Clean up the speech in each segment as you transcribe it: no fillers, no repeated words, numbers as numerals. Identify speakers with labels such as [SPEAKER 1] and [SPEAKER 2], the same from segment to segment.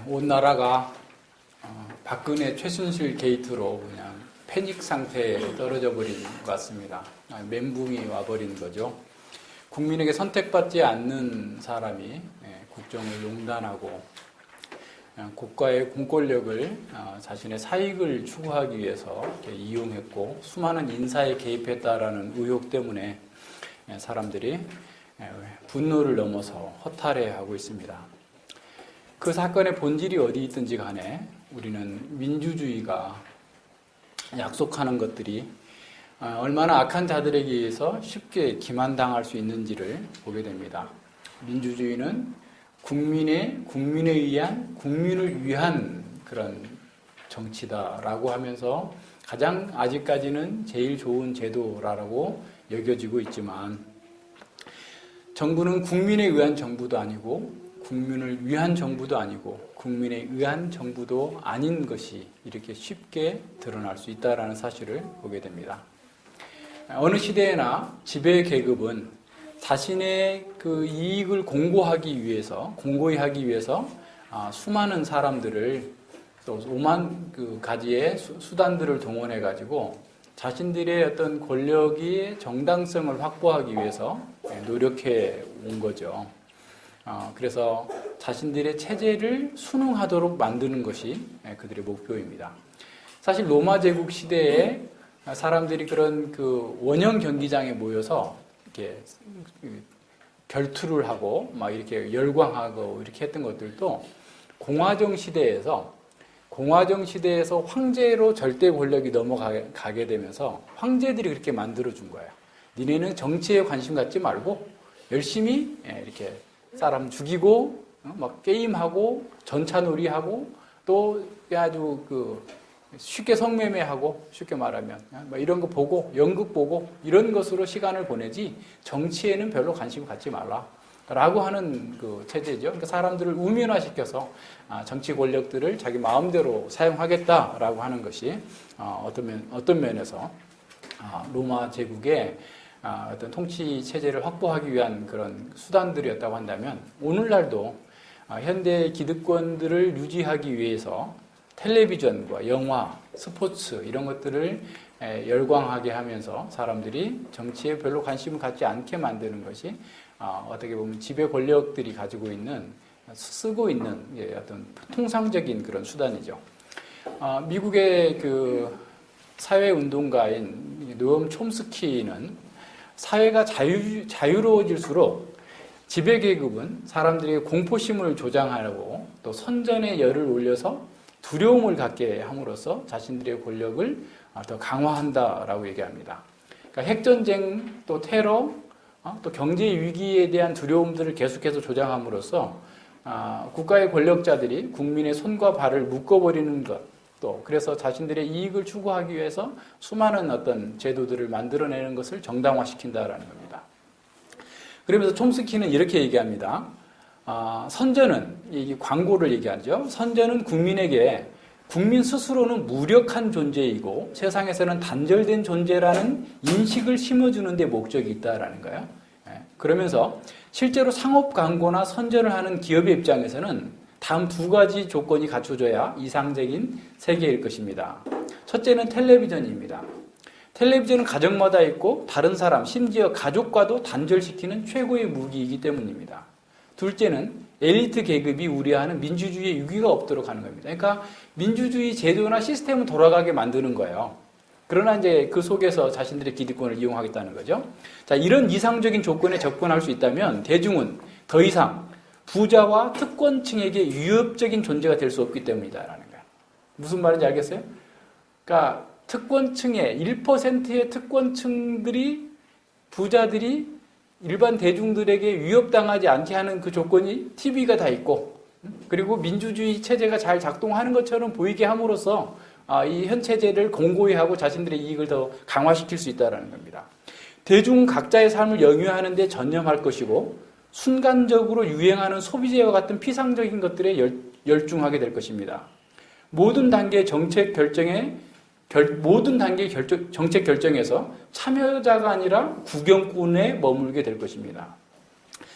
[SPEAKER 1] 온 나라가 박근혜 최순실 게이트로 그냥 패닉 상태에 떨어져 버린 것 같습니다. 멘붕이 와버린 거죠. 국민에게 선택받지 않는 사람이 국정을 용단하고 국가의 공권력을 자신의 사익을 추구하기 위해서 이용했고 수많은 인사에 개입했다라는 의혹 때문에 사람들이 분노를 넘어서 허탈해하고 있습니다. 그 사건의 본질이 어디 있든지 간에 우리는 민주주의가 약속하는 것들이 얼마나 악한 자들에게 의해서 쉽게 기만당할 수 있는지를 보게 됩니다. 민주주의는 국민에 의한, 국민을 위한 그런 정치다라고 하면서 가장 아직까지는 제일 좋은 제도라고 여겨지고 있지만 정부는 국민에 의한 정부도 아니고 국민을 위한 정부도 아니고 국민에 의한 정부도 아닌 것이 이렇게 쉽게 드러날 수 있다는 사실을 보게 됩니다. 어느 시대에나 지배 계급은 자신의 그 이익을 공고히 하기 위해서 수많은 사람들을 또 오만 그 가지의 수단들을 동원해 가지고 자신들의 어떤 권력의 정당성을 확보하기 위해서 노력해 온 거죠. 그래서 자신들의 체제를 순응하도록 만드는 것이 그들의 목표입니다. 사실 로마 제국 시대에 사람들이 그런 그 원형 경기장에 모여서 이렇게 결투를 하고 막 이렇게 열광하고 이렇게 했던 것들도 공화정 시대에서 황제로 절대 권력이 넘어가게 되면서 황제들이 그렇게 만들어준 거예요. 니네는 정치에 관심 갖지 말고 열심히 이렇게 사람 죽이고 막 게임하고 전차놀이하고 또 아주 그 쉽게 성매매하고 쉽게 말하면 이런 거 보고 연극 보고 이런 것으로 시간을 보내지 정치에는 별로 관심 갖지 말라 라고 하는 그 체제죠. 그러니까 사람들을 우면화시켜서 정치 권력들을 자기 마음대로 사용하겠다라고 하는 것이 어떤 면에서 로마 제국의 어떤 통치 체제를 확보하기 위한 그런 수단들이었다고 한다면 오늘날도 현대 기득권들을 유지하기 위해서 텔레비전과 영화, 스포츠 이런 것들을 열광하게 하면서 사람들이 정치에 별로 관심을 갖지 않게 만드는 것이 어떻게 보면 지배 권력들이 쓰고 있는 어떤 통상적인 그런 수단이죠. 미국의 그 사회운동가인 노엄 촘스키는 사회가 자유로워질수록 지배계급은 사람들에게 공포심을 조장하고 또 선전의 열을 올려서 두려움을 갖게 함으로써 자신들의 권력을 더 강화한다라고 얘기합니다. 그러니까 핵전쟁, 또 테러, 또 경제 위기에 대한 두려움들을 계속해서 조장함으로써 국가의 권력자들이 국민의 손과 발을 묶어버리는 것, 또 그래서 자신들의 이익을 추구하기 위해서 수많은 어떤 제도들을 만들어내는 것을 정당화시킨다라는 겁니다. 그러면서 촘스키는 이렇게 얘기합니다. 선전은, 이 광고를 얘기하죠. 선전은 국민에게 국민 스스로는 무력한 존재이고 세상에서는 단절된 존재라는 인식을 심어주는 데 목적이 있다라는 거예요. 그러면서 실제로 상업 광고나 선전을 하는 기업의 입장에서는 다음 두 가지 조건이 갖춰져야 이상적인 세계일 것입니다. 첫째는 텔레비전입니다. 텔레비전은 가정마다 있고 다른 사람, 심지어 가족과도 단절시키는 최고의 무기이기 때문입니다. 둘째는 엘리트 계급이 우려하는 민주주의의 유기가 없도록 하는 겁니다. 그러니까 민주주의 제도나 시스템을 돌아가게 만드는 거예요. 그러나 이제 그 속에서 자신들의 기득권을 이용하겠다는 거죠. 자, 이런 이상적인 조건에 접근할 수 있다면 대중은 더 이상 부자와 특권층에게 위협적인 존재가 될 수 없기 때문이다라는 거예요. 무슨 말인지 알겠어요? 그러니까 특권층의 1%의 특권층들이 부자들이 일반 대중들에게 위협당하지 않게 하는 그 조건이 TV가 다 있고 그리고 민주주의 체제가 잘 작동하는 것처럼 보이게 함으로써 이 현 체제를 공고히 하고 자신들의 이익을 더 강화시킬 수 있다는 겁니다. 대중 각자의 삶을 영위하는 데 전념할 것이고 순간적으로 유행하는 소비재와 같은 피상적인 것들에 열중하게 될 것입니다. 모든 단계의 정책 결정에서 참여자가 아니라 구경꾼에 머물게 될 것입니다.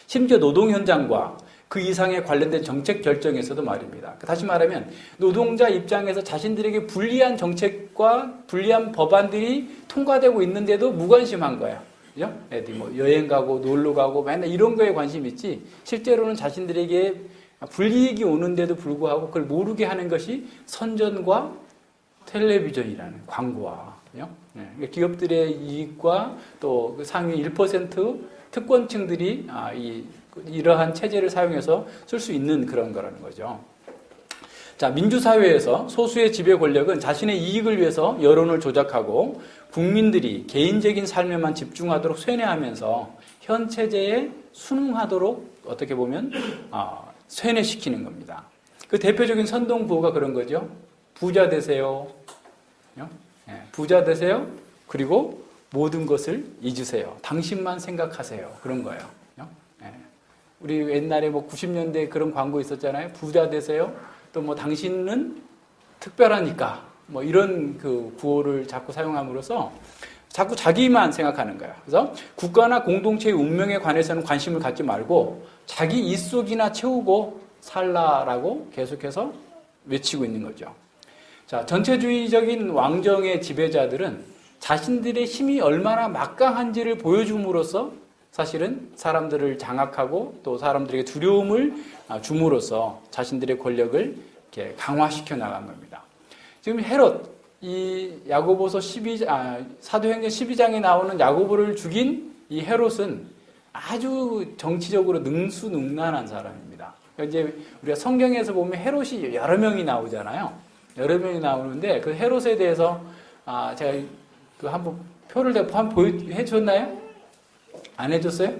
[SPEAKER 1] 심지어 노동 현장과 그 이상에 관련된 정책 결정에서도 말입니다. 다시 말하면 노동자 입장에서 자신들에게 불리한 정책과 불리한 법안들이 통과되고 있는데도 무관심한 거예요. 그죠? 애들이 뭐 여행 가고 놀러 가고 맨날 이런 거에 관심 있지 실제로는 자신들에게 불이익이 오는데도 불구하고 그걸 모르게 하는 것이 선전과 텔레비전이라는 광고와 기업들의 이익과 또 상위 1% 특권층들이 이러한 체제를 사용해서 쓸 수 있는 그런 거라는 거죠. 자, 민주사회에서 소수의 지배 권력은 자신의 이익을 위해서 여론을 조작하고 국민들이 개인적인 삶에만 집중하도록 쇠뇌하면서 현 체제에 순응하도록 어떻게 보면 쇠뇌시키는 겁니다. 그 대표적인 선동부호가 그런 거죠. 부자 되세요. 부자 되세요. 그리고 모든 것을 잊으세요. 당신만 생각하세요. 그런 거예요. 우리 옛날에 뭐 90년대 그런 광고 있었잖아요. 부자 되세요. 또 뭐 당신은 특별하니까 뭐 이런 그 구호를 자꾸 사용함으로써 자꾸 자기만 생각하는 거예요. 그래서 국가나 공동체의 운명에 관해서는 관심을 갖지 말고 자기 입속이나 채우고 살라라고 계속해서 외치고 있는 거죠. 자, 전체주의적인 왕정의 지배자들은 자신들의 힘이 얼마나 막강한지를 보여줌으로써 사실은 사람들을 장악하고 또 사람들에게 두려움을 줌으로써 자신들의 권력을 이렇게 강화시켜 나간 겁니다. 지금 헤롯, 이 야고보서 사도행전 12장에 나오는 야고보를 죽인 이 헤롯은 아주 정치적으로 능수능란한 사람입니다. 그러니까 이제 우리가 성경에서 보면 헤롯이 여러 명이 나오잖아요. 여러 명이 나오는데 그 헤롯에 대해서 제가 그 한번 표를 내가 한번 해줬나요? 안 해줬어요?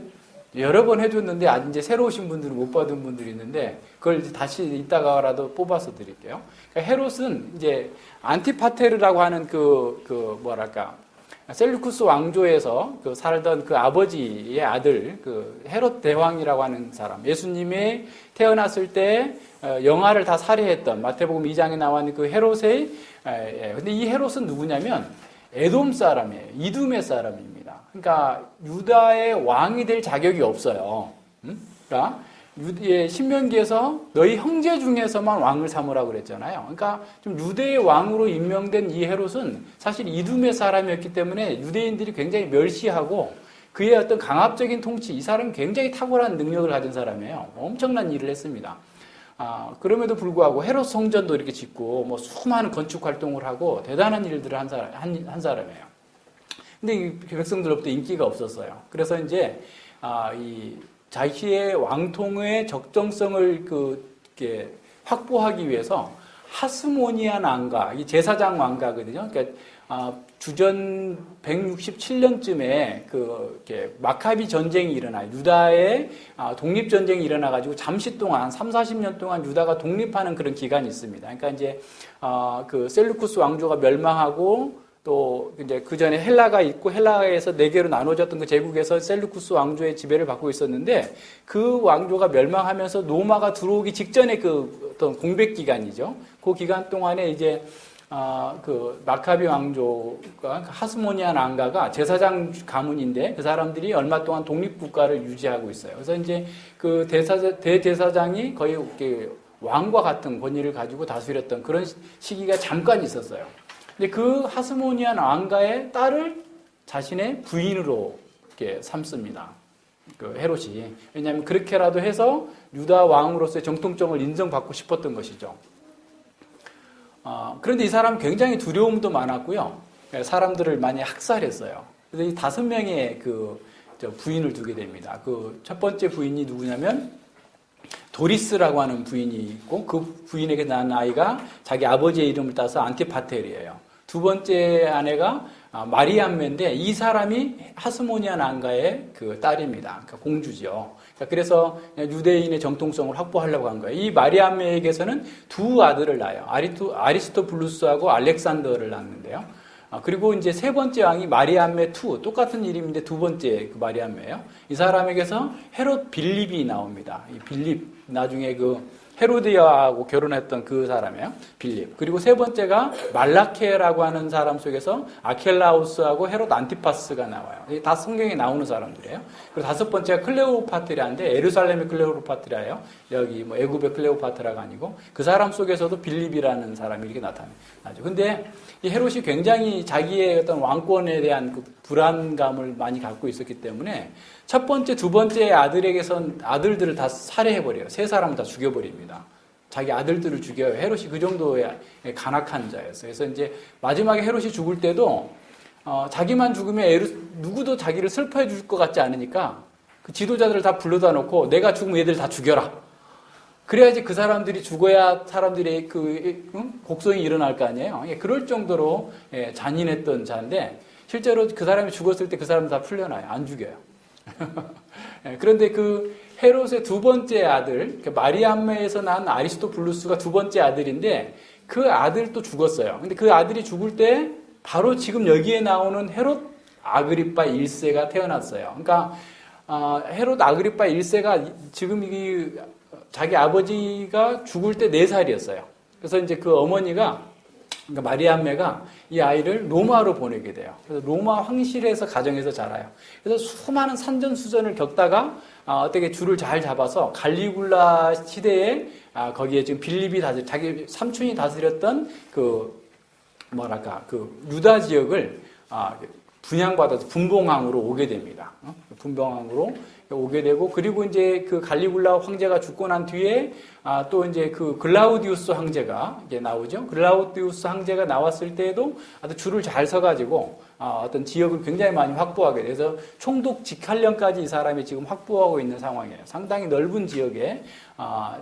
[SPEAKER 1] 여러 번 해줬는데 아직 이제 새로 오신 분들은 못 받은 분들이 있는데 그걸 이제 다시 이따가라도 뽑아서 드릴게요. 그러니까 헤롯은 이제 안티파테르라고 하는 뭐랄까 셀루쿠스 왕조에서 그 살던 그 아버지의 아들 그 헤롯 대왕이라고 하는 사람, 예수님이 태어났을 때 영아를 다 살해했던 마태복음 2장에 나와있는 그 헤롯의 근데 이 헤롯은 누구냐면 에돔 사람이에요. 이두메 사람입니다. 그러니까 유다의 왕이 될 자격이 없어요. 그러니까 신명기에서 너희 형제 중에서만 왕을 삼으라고 그랬잖아요. 그러니까 좀 유대의 왕으로 임명된 이 헤롯은 사실 이두메 사람이었기 때문에 유대인들이 굉장히 멸시하고 그의 어떤 강압적인 통치, 이 사람은 굉장히 탁월한 능력을 가진 사람이에요. 엄청난 일을 했습니다. 그럼에도 불구하고 헤롯 성전도 이렇게 짓고 뭐 수많은 건축 활동을 하고 대단한 일들을 한 사람이에요. 근데 이 백성들로부터 인기가 없었어요. 그래서 이제 이 자기의 왕통의 적정성을 이렇게 확보하기 위해서 하스모니안 왕가, 이 제사장 왕가거든요. 그러니까 주전 167년쯤에 이렇게 마카비 전쟁이 일어나요. 유다의 독립 전쟁이 일어나가지고 잠시 동안 30-40년 동안 유다가 독립하는 그런 기간이 있습니다. 그러니까 이제 그 셀루쿠스 왕조가 멸망하고 또 이제 그 전에 헬라가 있고 헬라에서 4개로 나눠졌던 그 제국에서 셀루쿠스 왕조의 지배를 받고 있었는데 그 왕조가 멸망하면서 로마가 들어오기 직전에 그 어떤 공백 기간이죠. 그 기간 동안에 이제 그 마카비 왕조가 하스모니안 왕가가 제사장 가문인데 그 사람들이 얼마 동안 독립국가를 유지하고 있어요. 그래서 이제 그 대제사장이 거의 왕과 같은 권위를 가지고 다스렸던 그런 시기가 잠깐 있었어요. 근데 그 하스모니안 왕가의 딸을 자신의 부인으로 이렇게 삼습니다. 그 헤롯이. 왜냐하면 그렇게라도 해서 유다 왕으로서의 정통성을 인정받고 싶었던 것이죠. 그런데 이 사람은 굉장히 두려움도 많았고요. 사람들을 많이 학살했어요. 그래서 이 5명의 부인을 두게 됩니다. 그 첫 번째 부인이 누구냐면 도리스라고 하는 부인이 있고 그 부인에게 낳은 아이가 자기 아버지의 이름을 따서 안티파텔이에요. 두 번째 아내가 마리암메인데 이 사람이 하스모니안 왕가의 그 딸입니다. 그러니까 공주죠. 그래서 유대인의 정통성을 확보하려고 한 거예요. 이 마리암메에게서는 2 아들을 낳아요. 아리스토블루스하고 알렉산더를 낳는데요. 그리고 이제 3번째 왕이 마리암메 2, 똑같은 이름인데 2번째 그 마리암메예요. 이 사람에게서 헤롯 빌립이 나옵니다. 이 빌립 나중에 그 헤로디아하고 결혼했던 그 사람이에요. 빌립. 그리고 세 번째가 말라케라고 하는 사람 속에서 아켈라우스하고 헤롯 안티파스가 나와요. 이게 다 성경에 나오는 사람들이에요. 그리고 다섯 번째가 클레오파트라인데 에루살렘의 클레오파트라예요. 여기 뭐 애굽의 클레오파트라가 아니고 그 사람 속에서도 빌립이라는 사람이 이렇게 나타나죠. 근데 이 헤롯이 굉장히 자기의 어떤 왕권에 대한 그 불안감을 많이 갖고 있었기 때문에 첫 번째, 두 번째 아들에게선 아들들을 다 살해해버려요. 세 사람을 다 죽여버립니다. 자기 아들들을 죽여요. 헤롯이 그 정도의 간악한 자였어요. 그래서 이제 마지막에 헤롯이 죽을 때도 자기만 죽으면 누구도 자기를 슬퍼해 줄 것 같지 않으니까 그 지도자들을 다 불러다 놓고 내가 죽으면 얘들 다 죽여라. 그래야지 그 사람들이 죽어야 사람들의 복종이 일어날 거 아니에요. 그럴 정도로 잔인했던 자인데 실제로 그 사람이 죽었을 때 그 사람 다 풀려나요. 안 죽여요. 그런데 그 헤롯의 두 번째 아들, 마리암메에서 난 아리스토블루스가 두 번째 아들인데 그 아들도 죽었어요. 근데 그 아들이 죽을 때 바로 지금 여기에 나오는 헤롯 아그리파 1세가 태어났어요. 그러니까 헤롯 아그리파 1세가 지금 자기 아버지가 죽을 때 4살이었어요. 그래서 이제 그 어머니가 그러니까 마리암메가 이 아이를 로마로 보내게 돼요. 그래서 로마 황실에서 가정에서 자라요. 그래서 수많은 산전수전을 겪다가 어떻게 줄을 잘 잡아서 갈리굴라 시대에 거기에 지금 빌립이 자기 삼촌이 다스렸던 그 유다 지역을 분양받아서 분봉왕으로 오게 됩니다. 분봉왕으로 오게 되고 그리고 이제 그 갈리굴라 황제가 죽고 난 뒤에 또 이제 그 글라우디우스 황제가 이제 나오죠. 글라우디우스 황제가 나왔을 때에도 아주 줄을 잘 서가지고 어떤 지역을 굉장히 많이 확보하게 돼서 총독 직할령까지 이 사람이 지금 확보하고 있는 상황이에요. 상당히 넓은 지역에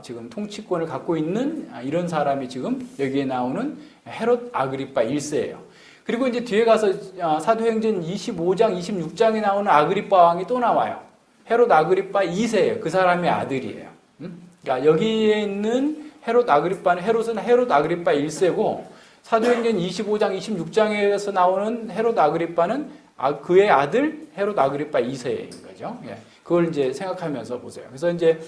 [SPEAKER 1] 지금 통치권을 갖고 있는 이런 사람이 지금 여기에 나오는 헤롯 아그리파 1세예요. 그리고 이제 뒤에 가서 사도행전 25장, 26장에 나오는 아그리파 왕이 또 나와요. 헤롯 아그리파 2세예요. 그 사람의 아들이에요. 그러니까 여기에 있는 헤롯 헤롯은 헤롯 아그리파 1세고 사도행전 25장, 26장에서 나오는 헤롯 아그리파는 그의 아들 헤롯 아그리파 2세인 거죠. 그걸 이제 생각하면서 보세요. 그래서 이제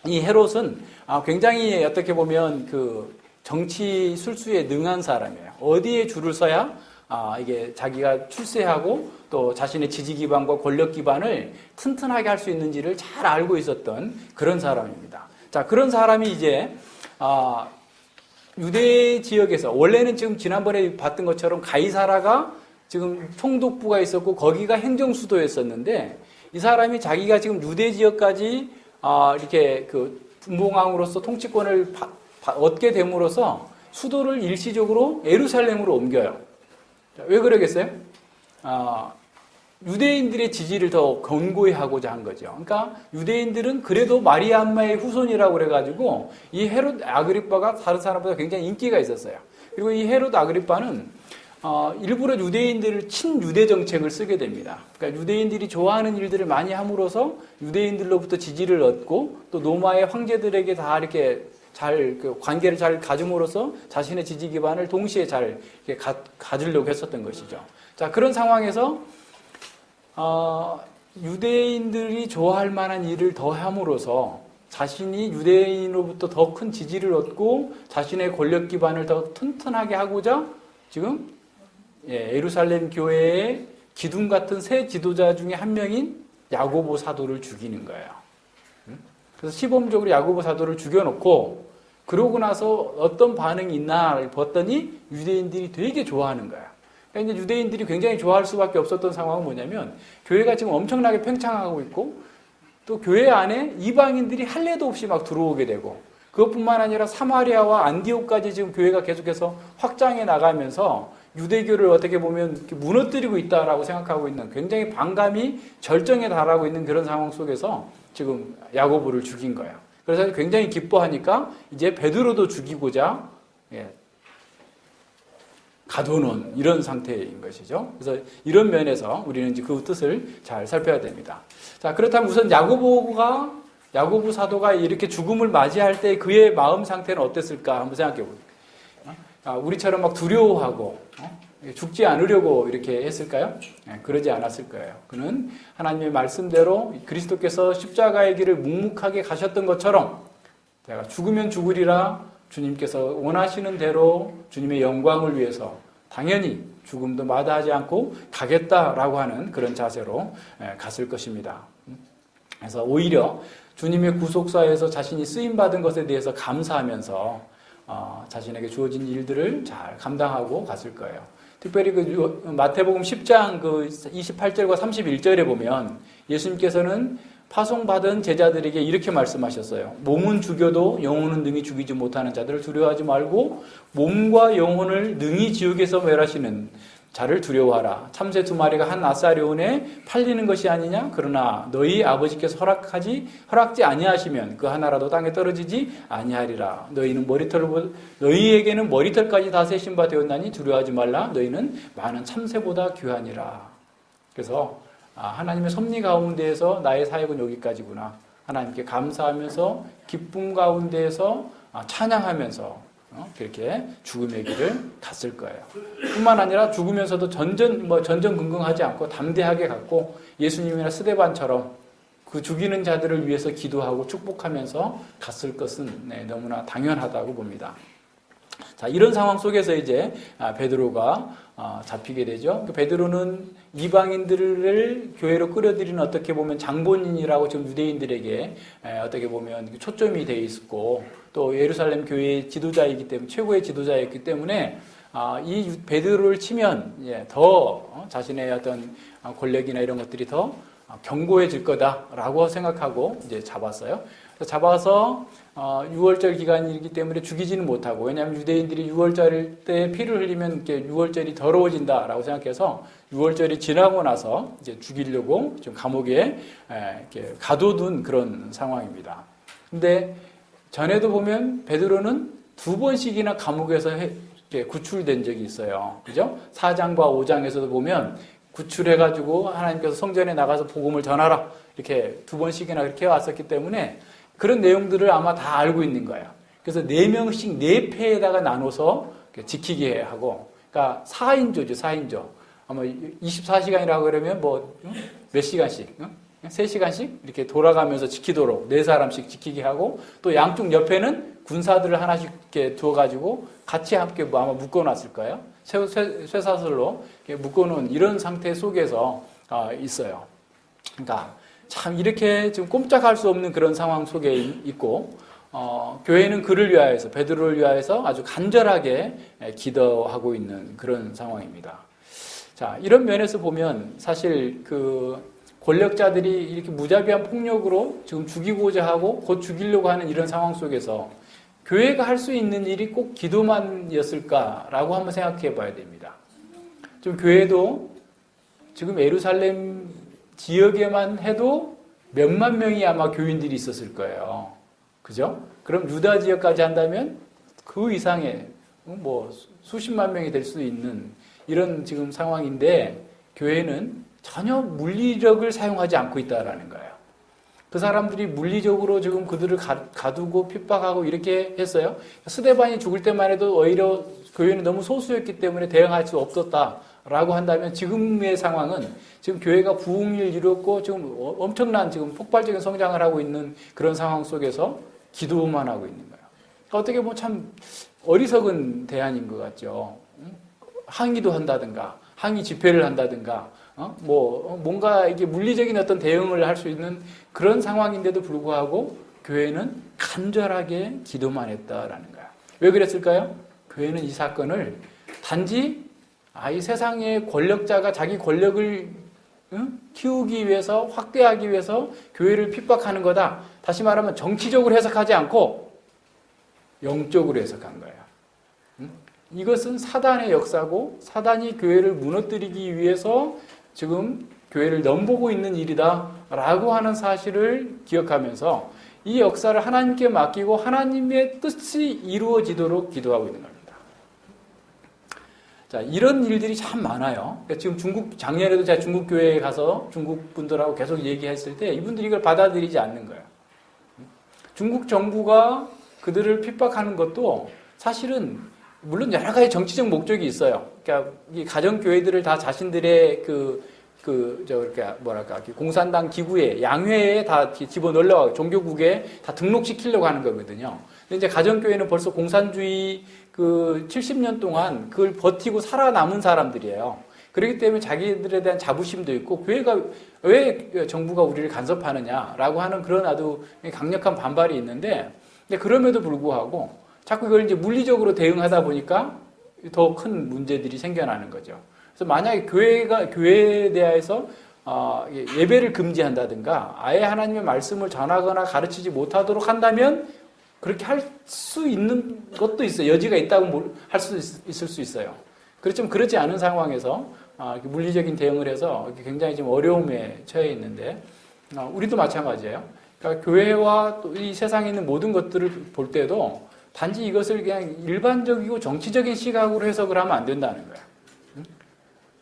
[SPEAKER 1] 이 헤롯은 굉장히 어떻게 보면 그 정치 술수에 능한 사람이에요. 어디에 줄을 서야 이게 자기가 출세하고 또 자신의 지지 기반과 권력 기반을 튼튼하게 할 수 있는지를 잘 알고 있었던 그런 사람입니다. 자, 그런 사람이 이제 유대 지역에서 원래는 지금 지난번에 봤던 것처럼 가이사라가 지금 총독부가 있었고 거기가 행정수도였었는데 이 사람이 자기가 지금 유대 지역까지 이렇게 그 분봉왕으로서 통치권을 얻게 됨으로써 수도를 일시적으로 예루살렘으로 옮겨요. 왜 그러겠어요? 유대인들의 지지를 더 견고히 하고자 한 거죠. 그러니까 유대인들은 그래도 마리암마의 후손이라고 그래가지고 이 헤롯 아그리파가 다른 사람보다 굉장히 인기가 있었어요. 그리고 이 헤롯 아그리파는 일부러 유대인들을 친유대 정책을 쓰게 됩니다. 그러니까 유대인들이 좋아하는 일들을 많이 함으로써 유대인들로부터 지지를 얻고 또 로마의 황제들에게 다 이렇게 그 관계를 잘 가짐으로써 자신의 지지 기반을 동시에 잘 가지려고 했었던 것이죠. 자, 그런 상황에서 유대인들이 좋아할 만한 일을 더 함으로써 자신이 유대인으로부터 더 큰 지지를 얻고 자신의 권력 기반을 더 튼튼하게 하고자 지금 예루살렘 교회의 기둥 같은 새 지도자 중에 한 명인 야고보 사도를 죽이는 거예요. 그래서 시범적으로 야고보 사도를 죽여놓고 그러고 나서 어떤 반응이 있나 봤더니 유대인들이 되게 좋아하는 거야. 그러니까 이제 유대인들이 굉장히 좋아할 수밖에 없었던 상황은 뭐냐면 교회가 지금 엄청나게 팽창하고 있고 또 교회 안에 이방인들이 할례도 없이 막 들어오게 되고 그것뿐만 아니라 사마리아와 안디옥까지 지금 교회가 계속해서 확장해 나가면서 유대교를 어떻게 보면 무너뜨리고 있다라고 생각하고 있는 굉장히 반감이 절정에 달하고 있는 그런 상황 속에서 지금 야고보를 죽인 거예요. 그래서 굉장히 기뻐하니까 이제 베드로도 죽이고자 가둬놓은 이런 상태인 것이죠. 그래서 이런 면에서 우리는 이제 그 뜻을 잘 살펴야 됩니다. 자, 그렇다면 우선 야고보 사도가 이렇게 죽음을 맞이할 때 그의 마음 상태는 어땠을까 한번 생각해 볼게요. 우리처럼 막 두려워하고 죽지 않으려고 이렇게 했을까요? 그러지 않았을 거예요. 그는 하나님의 말씀대로 그리스도께서 십자가의 길을 묵묵하게 가셨던 것처럼 내가 죽으면 죽으리라 주님께서 원하시는 대로 주님의 영광을 위해서 당연히 죽음도 마다하지 않고 가겠다라고 하는 그런 자세로 갔을 것입니다. 그래서 오히려 주님의 구속사에서 자신이 쓰임받은 것에 대해서 감사하면서 자신에게 주어진 일들을 잘 감당하고 갔을 거예요. 특별히 그 마태복음 10장 그 28절과 31절에 보면 예수님께서는 파송받은 제자들에게 이렇게 말씀하셨어요. 몸은 죽여도 영혼은 능히 죽이지 못하는 자들을 두려워하지 말고 몸과 영혼을 능히 지옥에서 멸하시는 자를 두려워하라. 참새 2마리가 한 아사리온에 팔리는 것이 아니냐? 그러나 너희 아버지께서 허락지 아니하시면 그 하나라도 땅에 떨어지지 아니하리라. 너희에게는 머리털까지 다 세신 바 되었나니 두려워하지 말라. 너희는 많은 참새보다 귀하니라. 그래서 하나님의 섭리 가운데에서 나의 사역은 여기까지구나. 하나님께 감사하면서 기쁨 가운데에서 찬양하면서 그렇게 죽음의 길을 갔을 거예요. 뿐만 아니라 죽으면서도 전전긍긍하지 않고 담대하게 갔고 예수님이나 스데반처럼 그 죽이는 자들을 위해서 기도하고 축복하면서 갔을 것은 너무나 당연하다고 봅니다. 자, 이런 상황 속에서 이제 베드로가 잡히게 되죠. 베드로는 이방인들을 교회로 끌어들이는 어떻게 보면 장본인이라고 지금 유대인들에게 어떻게 보면 초점이 되어 있었고 또 예루살렘 교회의 지도자이기 때문에 최고의 지도자였기 때문에 이 베드로를 치면 더 자신의 어떤 권력이나 이런 것들이 더 견고해질 거다라고 생각하고 이제 잡았어요. 잡아서 6월절 기간이기 때문에 죽이지는 못하고, 왜냐하면 유대인들이 6월절 때 피를 흘리면 이렇게 6월절이 더러워진다라고 생각해서 6월절이 지나고 나서 이제 죽이려고 지금 감옥에 이렇게 가둬둔 그런 상황입니다. 근데 전에도 보면 베드로는 2번씩이나 감옥에서 이렇게 구출된 적이 있어요. 그죠? 4장과 5장에서도 보면 구출해가지고 하나님께서 성전에 나가서 복음을 전하라. 이렇게 2번씩이나 그렇게 왔었기 때문에 그런 내용들을 아마 다 알고 있는 거예요. 그래서 4명씩 4패에다가 나눠서 지키게 하고, 그러니까 4인조죠, 4인조. 아마 24시간이라고 그러면 몇 시간씩, 3시간씩 이렇게 돌아가면서 지키도록 4사람씩 지키게 하고, 또 양쪽 옆에는 군사들을 하나씩 이렇게 두어가지고 같이 함께 아마 묶어놨을 거예요. 쇠사슬로 묶어놓은 이런 상태 속에서 있어요. 그러니까 참 이렇게 지금 꼼짝할 수 없는 그런 상황 속에 있고, 교회는 그를 위하여서, 베드로를 위하여서 아주 간절하게 기도하고 있는 그런 상황입니다. 자, 이런 면에서 보면 사실 그 권력자들이 이렇게 무자비한 폭력으로 지금 죽이고자 하고 곧 죽이려고 하는 이런 상황 속에서 교회가 할 수 있는 일이 꼭 기도만이었을까라고 한번 생각해 봐야 됩니다. 좀 교회도 지금 예루살렘 지역에만 해도 몇만 명이 아마 교인들이 있었을 거예요. 그죠? 그럼 유다 지역까지 한다면 그 이상의 수십만 명이 될 수 있는 이런 지금 상황인데 교회는 전혀 물리력을 사용하지 않고 있다라는 거예요. 그 사람들이 물리적으로 지금 그들을 가두고 핍박하고 이렇게 했어요. 스데반이 죽을 때만 해도 오히려 교회는 너무 소수였기 때문에 대응할 수 없었다라고 한다면 지금의 상황은 지금 교회가 부흥을 이뤘고 지금 엄청난 지금 폭발적인 성장을 하고 있는 그런 상황 속에서 기도만 하고 있는 거예요. 그러니까 어떻게 보면 참 어리석은 대안인 것 같죠. 항의도 한다든가 항의 집회를 한다든가 뭔가 이게 물리적인 어떤 대응을 할 수 있는 그런 상황인데도 불구하고 교회는 간절하게 기도만 했다라는 거야. 왜 그랬을까요? 교회는 이 사건을 단지 이 세상의 권력자가 자기 권력을 키우기 위해서 확대하기 위해서 교회를 핍박하는 거다. 다시 말하면 정치적으로 해석하지 않고 영적으로 해석한 거야. 이것은 사단의 역사고 사단이 교회를 무너뜨리기 위해서 지금 교회를 넘보고 있는 일이다라고 하는 사실을 기억하면서 이 역사를 하나님께 맡기고 하나님의 뜻이 이루어지도록 기도하고 있는 겁니다. 자, 이런 일들이 참 많아요. 그러니까 지금 작년에도 제가 중국 교회에 가서 중국 분들하고 계속 얘기했을 때 이분들이 이걸 받아들이지 않는 거예요. 중국 정부가 그들을 핍박하는 것도 사실은 물론 여러 가지 정치적 목적이 있어요. 그러니까 이 가정교회들을 다 자신들의 그 공산당 기구에, 양회에 다 집어넣으려고, 종교국에 다 등록시키려고 하는 거거든요. 근데 이제 가정교회는 벌써 공산주의 70년 동안 그걸 버티고 살아남은 사람들이에요. 그렇기 때문에 자기들에 대한 자부심도 있고, 교회가 왜 정부가 우리를 간섭하느냐라고 하는 그런 아주 강력한 반발이 있는데, 근데 그럼에도 불구하고 자꾸 이걸 이제 물리적으로 대응하다 보니까 더 큰 문제들이 생겨나는 거죠. 그래서 만약에 교회에 대해서 예배를 금지한다든가 아예 하나님의 말씀을 전하거나 가르치지 못하도록 한다면 그렇게 할 수 있는 것도 있어요. 여지가 있다고 할 수 있을 수 있어요. 그렇지만 그렇지 않은 상황에서 물리적인 대응을 해서 굉장히 좀 어려움에 처해 있는데, 우리도 마찬가지예요. 그러니까 교회와 또 이 세상에 있는 모든 것들을 볼 때도 단지 이것을 그냥 일반적이고 정치적인 시각으로 해석을 하면 안 된다는 거예요.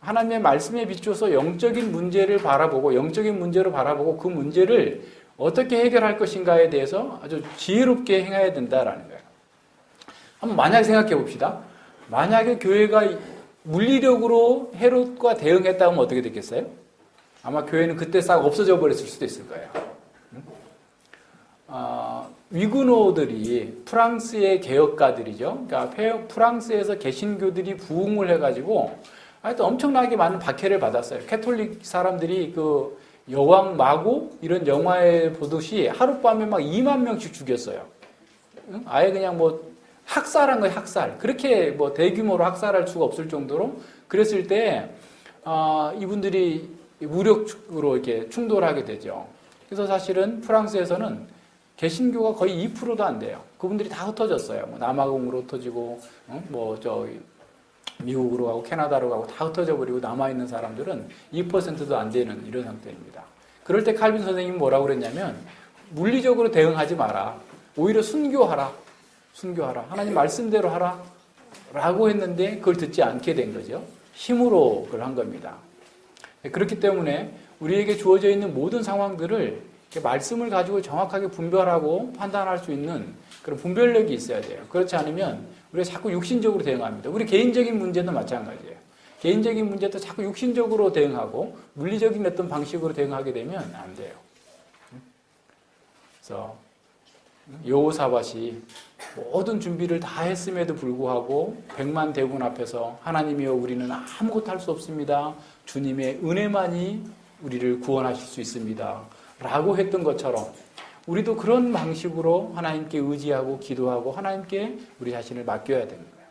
[SPEAKER 1] 하나님의 말씀에 비춰서 영적인 문제를 바라보고, 영적인 문제로 바라보고 그 문제를 어떻게 해결할 것인가에 대해서 아주 지혜롭게 행해야 된다라는 거예요. 한번 만약에 생각해 봅시다. 만약에 교회가 물리력으로 헤롯과 대응했다면 어떻게 됐겠어요? 아마 교회는 그때 싹 없어져 버렸을 수도 있을 거예요. 위구노들이 프랑스의 개혁가들이죠. 그러니까 프랑스에서 개신교들이 부흥을 해가지고 하여튼 엄청나게 많은 박해를 받았어요. 캐톨릭 사람들이 그 여왕 마고 이런 영화에 보듯이 하룻밤에 막 2만 명씩 죽였어요. 아예 그냥 뭐 학살한 거예요, 학살. 그렇게 뭐 대규모로 학살할 수가 없을 정도로 그랬을 때 이분들이 무력으로 이렇게 충돌하게 되죠. 그래서 사실은 프랑스에서는 개신교가 거의 2%도 안 돼요. 그분들이 다 흩어졌어요. 뭐 남아공으로 흩어지고, 미국으로 가고 캐나다로 가고 다 흩어져 버리고 남아있는 사람들은 2%도 안 되는 이런 상태입니다. 그럴 때 칼빈 선생님이 뭐라고 그랬냐면, 물리적으로 대응하지 마라. 오히려 순교하라. 하나님 말씀대로 하라. 라고 했는데 그걸 듣지 않게 된 거죠. 힘으로 그걸 한 겁니다. 그렇기 때문에 우리에게 주어져 있는 모든 상황들을 말씀을 가지고 정확하게 분별하고 판단할 수 있는 그런 분별력이 있어야 돼요. 그렇지 않으면 우리가 자꾸 육신적으로 대응합니다. 우리 개인적인 문제도 마찬가지예요. 개인적인 문제도 자꾸 육신적으로 대응하고 물리적인 어떤 방식으로 대응하게 되면 안 돼요. 그래서 여호사밧이 모든 준비를 다 했음에도 불구하고 100만 대군 앞에서 하나님이여 우리는 아무것도 할 수 없습니다. 주님의 은혜만이 우리를 구원하실 수 있습니다. 라고 했던 것처럼 우리도 그런 방식으로 하나님께 의지하고 기도하고 하나님께 우리 자신을 맡겨야 되는 거예요.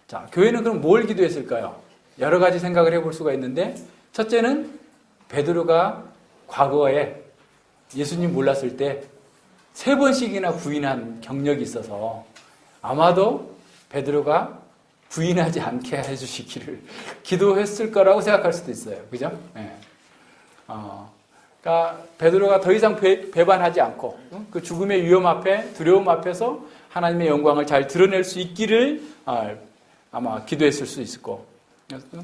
[SPEAKER 1] 자, 교회는 그럼 뭘 기도했을까요? 여러 가지 생각을 해볼 수가 있는데, 첫째는 베드로가 과거에 예수님 몰랐을 때 3번씩이나 부인한 경력이 있어서 아마도 베드로가 부인하지 않게 해주시기를 기도했을 거라고 생각할 수도 있어요. 그죠? 네. 그러니까 베드로가 더 이상 배반하지 않고 그 죽음의 위험 앞에, 두려움 앞에서 하나님의 영광을 잘 드러낼 수 있기를 아마 기도했을 수 있을 거고,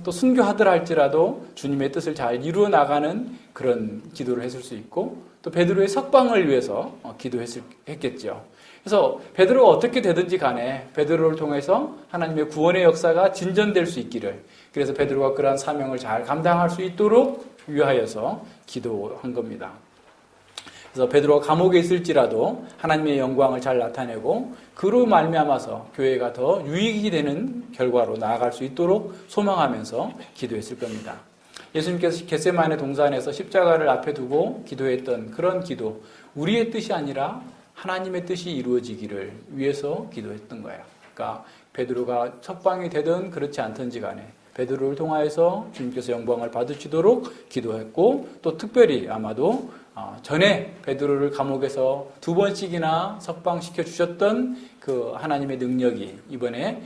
[SPEAKER 1] 또 순교하더라 할지라도 주님의 뜻을 잘 이루어 나가는 그런 기도를 했을 수 있고, 또 베드로의 석방을 위해서 기도했겠죠. 그래서 베드로가 어떻게 되든지 간에 베드로를 통해서 하나님의 구원의 역사가 진전될 수 있기를, 그래서 베드로가 그러한 사명을 잘 감당할 수 있도록 위하여서 기도한 겁니다. 그래서 베드로가 감옥에 있을지라도 하나님의 영광을 잘 나타내고 그로 말미암아서 교회가 더 유익이 되는 결과로 나아갈 수 있도록 소망하면서 기도했을 겁니다. 예수님께서 겟세마네 동산에서 십자가를 앞에 두고 기도했던 그런 기도, 우리의 뜻이 아니라 하나님의 뜻이 이루어지기를 위해서 기도했던 거예요. 그러니까 베드로가 석방이 되든 그렇지 않든지 간에 베드로를 통하여서 주님께서 영광을 받으시도록 기도했고, 또 특별히 아마도 전에 베드로를 감옥에서 2번씩이나 석방시켜 주셨던 그 하나님의 능력이 이번에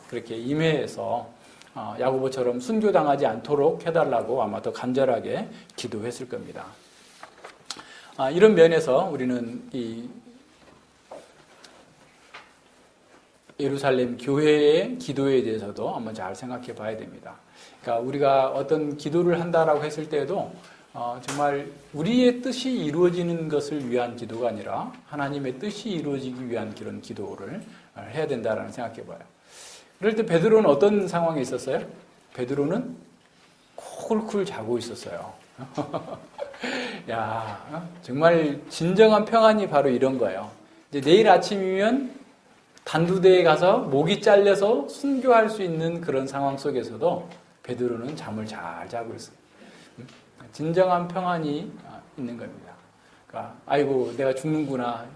[SPEAKER 1] 그렇게 임해서 야고보처럼 순교당하지 않도록 해달라고 아마 더 간절하게 기도했을 겁니다. 이런 면에서 우리는 이 예루살렘 교회의 기도에 대해서도 한번 잘 생각해 봐야 됩니다. 그러니까 우리가 어떤 기도를 한다라고 했을 때에도 정말 우리의 뜻이 이루어지는 것을 위한 기도가 아니라 하나님의 뜻이 이루어지기 위한 그런 기도를 해야 된다라는 생각해 봐요. 그럴 때 베드로는 어떤 상황에 있었어요? 베드로는 쿨쿨 자고 있었어요. 야, 정말 진정한 평안이 바로 이런 거예요. 이제 내일 아침이면 단두대에 가서 목이 잘려서 순교할 수 있는 그런 상황 속에서도 베드로는 잠을 잘 자고 있어요. 진정한 평안이 있는 겁니다. 그러니까 아이고 내가 죽는구나.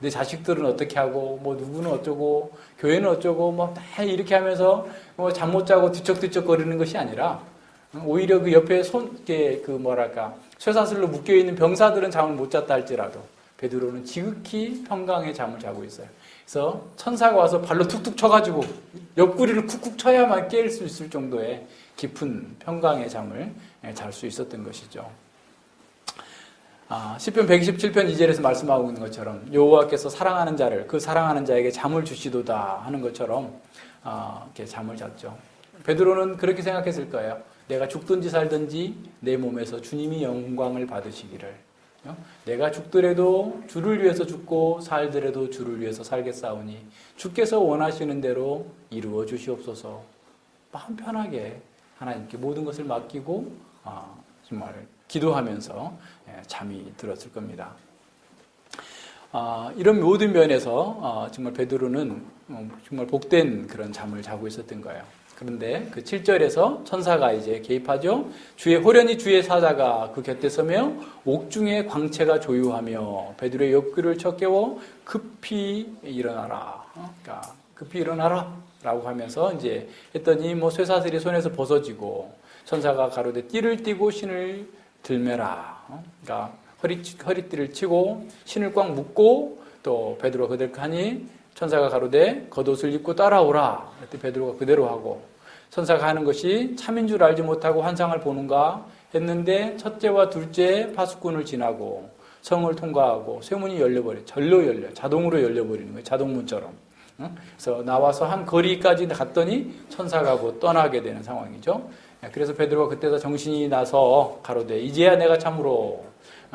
[SPEAKER 1] 내 자식들은 어떻게 하고 뭐 누구는 어쩌고 교회는 어쩌고 뭐 다 이렇게 하면서 뭐 잠 못 자고 뒤척뒤척 거리는 것이 아니라 오히려 그 옆에 쇠사슬로 묶여 있는 병사들은 잠을 못 잤다 할지라도 베드로는 지극히 평강의 잠을 자고 있어요. 그래서 천사가 와서 발로 툭툭 쳐가지고 옆구리를 쿡쿡 쳐야만 깰 수 있을 정도의 깊은 평강의 잠을 잘 수 있었던 것이죠. 시편 127편 2절에서 말씀하고 있는 것처럼 여호와께서 사랑하는 자를 그 사랑하는 자에게 잠을 주시도다 하는 것처럼 이렇게 잠을 잤죠. 베드로는 그렇게 생각했을 거예요. 내가 죽든지 살든지 내 몸에서 주님이 영광을 받으시기를. 내가 죽더라도 주를 위해서 죽고 살더라도 주를 위해서 살겠사오니 주께서 원하시는 대로 이루어 주시옵소서. 마음 편하게 하나님께 모든 것을 맡기고 정말 기도하면서 잠이 들었을 겁니다. 이런 모든 면에서 정말 베드로는 정말 복된 그런 잠을 자고 있었던 거예요. 그런데 그 7절에서 천사가 이제 개입하죠. 호련히 주의 사자가 그 곁에 서며 옥중에 광채가 조유하며 베드로의 옆구리를 쳐 깨워 급히 일어나라. 그러니까 급히 일어나라 라고 하면서 이제 했더니 뭐 쇠사슬이 손에서 벗어지고 천사가 가로되 띠를 띠고 신을 들매라. 그러니까 허리띠를 치고 신을 꽉 묶고 또 베드로가 그대로 하니 천사가 가로되 겉옷을 입고 따라오라. 그때 베드로가 그대로 하고 천사가 하는 것이 참인 줄 알지 못하고 환상을 보는가 했는데 첫째와 둘째 파수꾼을 지나고 성을 통과하고 쇠문이 절로 열려 자동으로 열려버리는 거예요. 자동문처럼. 그래서 나와서 한 거리까지 갔더니 천사가 곧 떠나게 되는 상황이죠. 그래서 베드로가 그때서 정신이 나서 가로되 이제야 내가 참으로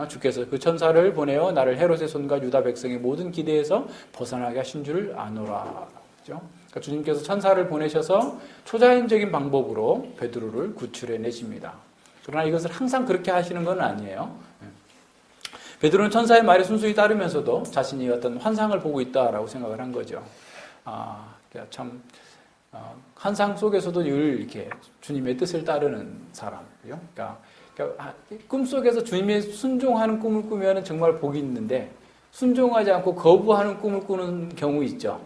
[SPEAKER 1] 주께서 그 천사를 보내어 나를 헤롯의 손과 유다 백성의 모든 기대에서 벗어나게 하신 줄 아노라. 그렇죠? 그러니까 주님께서 천사를 보내셔서 초자연적인 방법으로 베드로를 구출해 내십니다. 그러나 이것을 항상 그렇게 하시는 건 아니에요. 베드로는 천사의 말에 순순히 따르면서도 자신이 어떤 환상을 보고 있다라고 생각을 한 거죠. 그러니까 참 환상 속에서도 늘 이렇게 주님의 뜻을 따르는 사람이요. 그러니까 꿈속에서 주님의 순종하는 꿈을 꾸면 정말 복이 있는데 순종하지 않고 거부하는 꿈을 꾸는 경우 있죠.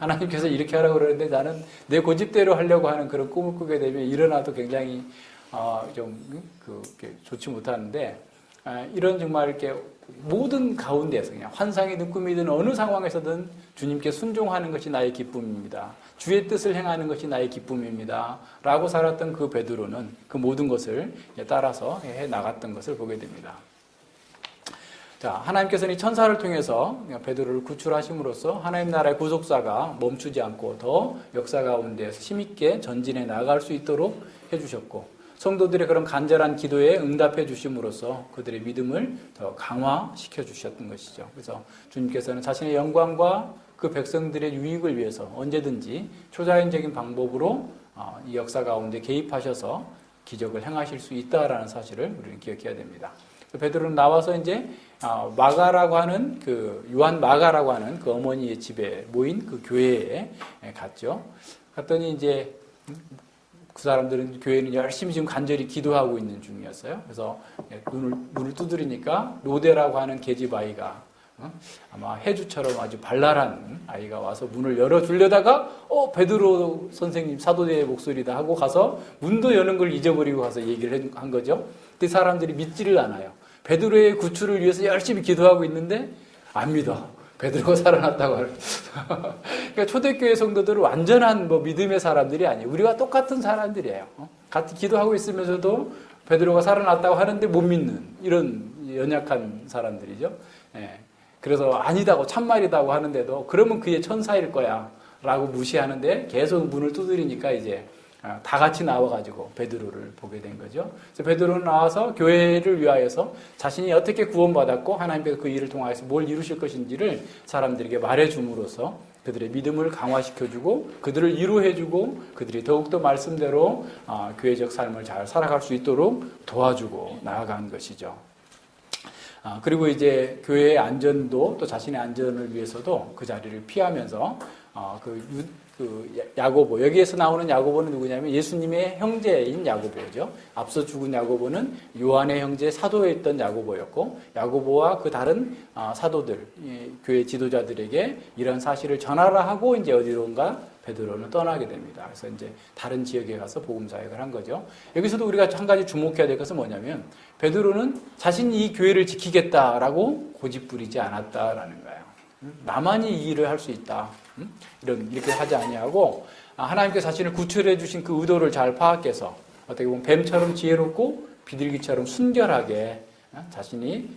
[SPEAKER 1] 하나님께서 이렇게 하라고 그러는데 나는 내 고집대로 하려고 하는 그런 꿈을 꾸게 되면 일어나도 굉장히 좋지 못하는데 이런 정말 이렇게 모든 가운데서 그냥 환상이든 꿈이든 어느 상황에서든 주님께 순종하는 것이 나의 기쁨입니다. 주의 뜻을 행하는 것이 나의 기쁨입니다. 라고 살았던 그 베드로는 그 모든 것을 따라서 해 나갔던 것을 보게 됩니다. 자, 하나님께서는 이 천사를 통해서 베드로를 구출하심으로써 하나님 나라의 구속사가 멈추지 않고 더 역사 가운데에서 힘있게 전진해 나갈 수 있도록 해주셨고 성도들의 그런 간절한 기도에 응답해 주심으로써 그들의 믿음을 더 강화시켜 주셨던 것이죠. 그래서 주님께서는 자신의 영광과 그 백성들의 유익을 위해서 언제든지 초자연적인 방법으로 이 역사 가운데 개입하셔서 기적을 행하실 수 있다라는 사실을 우리는 기억해야 됩니다. 베드로는 나와서 이제 마가라고 하는 요한 마가라고 하는 그 어머니의 집에 모인 그 교회에 갔죠. 갔더니 이제 그 사람들은 교회는 열심히 지금 간절히 기도하고 있는 중이었어요. 그래서 문을 두드리니까 로데라고 하는 계집 아이가 아마 해주처럼 아주 발랄한 아이가 와서 문을 열어주려다가 베드로 선생님 사도의 목소리다 하고 가서 문도 여는 걸 잊어버리고 가서 얘기를 한 거죠. 근데 사람들이 믿지를 않아요. 베드로의 구출을 위해서 열심히 기도하고 있는데 안 믿어. 베드로가 살아났다고 하는. 그러니까 초대교회 성도들은 완전한 믿음의 사람들이 아니에요. 우리가 똑같은 사람들이에요. 같이 기도하고 있으면서도 베드로가 살아났다고 하는데 못 믿는 이런 연약한 사람들이죠. 그래서 아니다고 참말이다고 하는데도 그러면 그의 천사일 거야 라고 무시하는데 계속 문을 두드리니까 이제 다 같이 나와가지고 베드로를 보게 된 거죠. 그래서 베드로는 나와서 교회를 위하여서 자신이 어떻게 구원받았고 하나님께서 그 일을 통하여서 뭘 이루실 것인지를 사람들에게 말해줌으로써 그들의 믿음을 강화시켜주고 그들을 위로해주고 그들이 더욱더 말씀대로 교회적 삶을 잘 살아갈 수 있도록 도와주고 나아가는 것이죠. 그리고 이제 교회의 안전도 또 자신의 안전을 위해서도 그 자리를 피하면서 야고보, 여기에서 나오는 야고보는 누구냐면 예수님의 형제인 야고보죠. 앞서 죽은 야고보는 요한의 형제 사도였던 야고보였고, 야고보와 그 다른 사도들, 교회 지도자들에게 이런 사실을 전하라 하고 이제 어디론가 베드로는 떠나게 됩니다. 그래서 이제 다른 지역에 가서 복음 사역을 한 거죠. 여기서도 우리가 한 가지 주목해야 될 것은 뭐냐면 베드로는 자신이 이 교회를 지키겠다라고 고집부리지 않았다라는 거예요. 나만이 이 일을 할 수 있다. 이렇게 하지 아니하고 하나님께서 자신을 구출해 주신 그 의도를 잘 파악해서 어떻게 보면 뱀처럼 지혜롭고 비둘기처럼 순결하게 자신이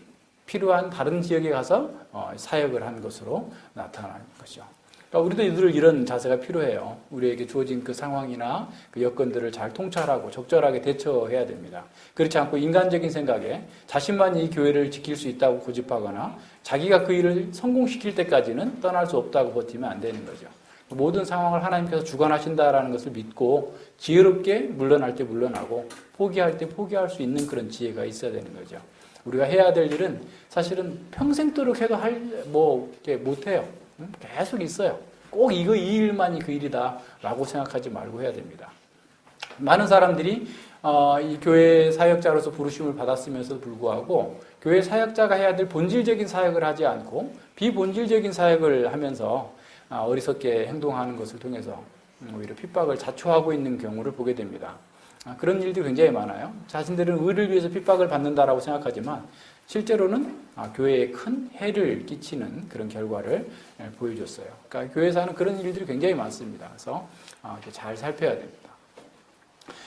[SPEAKER 1] 필요한 다른 지역에 가서 사역을 한 것으로 나타나는 것이죠. 그러니까 우리도 이런 자세가 필요해요. 우리에게 주어진 그 상황이나 그 여건들을 잘 통찰하고 적절하게 대처해야 됩니다. 그렇지 않고 인간적인 생각에 자신만 이 교회를 지킬 수 있다고 고집하거나 자기가 그 일을 성공시킬 때까지는 떠날 수 없다고 버티면 안 되는 거죠. 모든 상황을 하나님께서 주관하신다라는 것을 믿고 지혜롭게 물러날 때 물러나고 포기할 때 포기할 수 있는 그런 지혜가 있어야 되는 거죠. 우리가 해야 될 일은 사실은 평생도록 해도 못해요. 계속 있어요. 꼭 이 일만이 그 일이다라고 생각하지 말고 해야 됩니다. 많은 사람들이 이 교회 사역자로서 부르심을 받았으면서도 불구하고 교회 사역자가 해야 될 본질적인 사역을 하지 않고 비본질적인 사역을 하면서 어리석게 행동하는 것을 통해서 오히려 핍박을 자초하고 있는 경우를 보게 됩니다. 그런 일들이 굉장히 많아요. 자신들은 의를 위해서 핍박을 받는다라고 생각하지만 실제로는 교회에 큰 해를 끼치는 그런 결과를 보여줬어요. 그러니까 교회에서 하는 그런 일들이 굉장히 많습니다. 그래서 잘 살펴야 됩니다.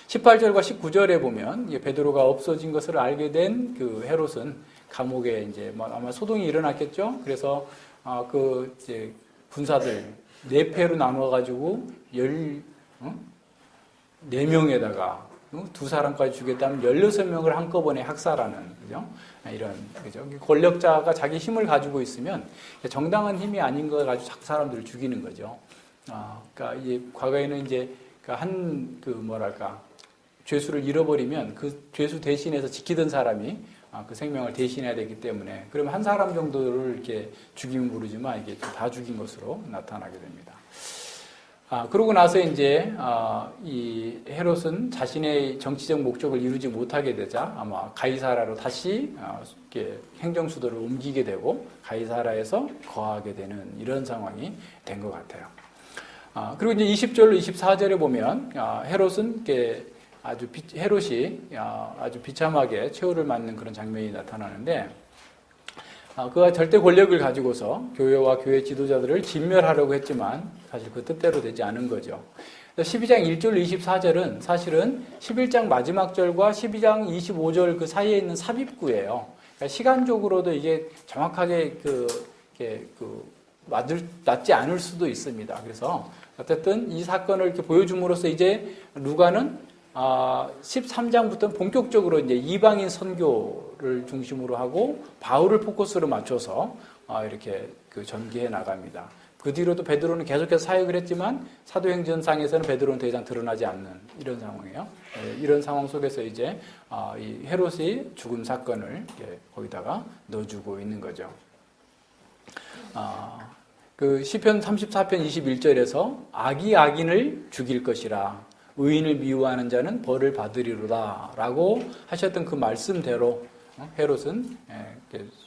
[SPEAKER 1] 18절과 19절에 보면 베드로가 없어진 것을 알게 된 그 헤롯은 감옥에 이제 아마 소동이 일어났겠죠. 그래서 이제 군사들 4패로 나눠 가지고 14명에다가 두 사람까지 죽였다면 16명을 한꺼번에 학살하는, 그죠? 그죠? 권력자가 자기 힘을 가지고 있으면 정당한 힘이 아닌 걸 가지고 자꾸 사람들을 죽이는 거죠. 그러니까 이제 과거에는 이제 죄수를 잃어버리면 그 죄수 대신해서 지키던 사람이 그 생명을 대신해야 되기 때문에 그러면 한 사람 정도를 이렇게 죽이면 모르지만 이게 다 죽인 것으로 나타나게 됩니다. 그러고 나서 이제 이 헤롯은 자신의 정치적 목적을 이루지 못하게 되자 아마 가이사라로 다시 이렇게 행정수도를 옮기게 되고 가이사라에서 거하게 되는 이런 상황이 된 것 같아요. 그리고 이제 20절로 24절에 보면 헤롯이 아주 비참하게 최후를 맞는 그런 장면이 나타나는데 그가 절대 권력을 가지고서 교회와 교회 지도자들을 진멸하려고 했지만 사실 그 뜻대로 되지 않은 거죠. 12장 1절 24절은 사실은 11장 마지막 절과 12장 25절 그 사이에 있는 삽입구예요. 그러니까 시간적으로도 이게 정확하게 맞지 않을 수도 있습니다. 그래서 어쨌든 이 사건을 이렇게 보여줌으로써 이제 루가는 13장부터는 본격적으로 이제 이방인 선교를 중심으로 하고 바울을 포커스로 맞춰서 이렇게 전개해 나갑니다. 그 뒤로도 베드로는 계속해서 사역을 했지만 사도행전상에서는 베드로는 더 이상 드러나지 않는 이런 상황이에요. 이런 상황 속에서 이제 이 헤롯의 죽음 사건을 거기다가 넣어주고 있는 거죠. 그 시편 34편 21절에서 악이 악인을 죽일 것이라 의인을 미워하는 자는 벌을 받으리로다 라고 하셨던 그 말씀대로 헤롯은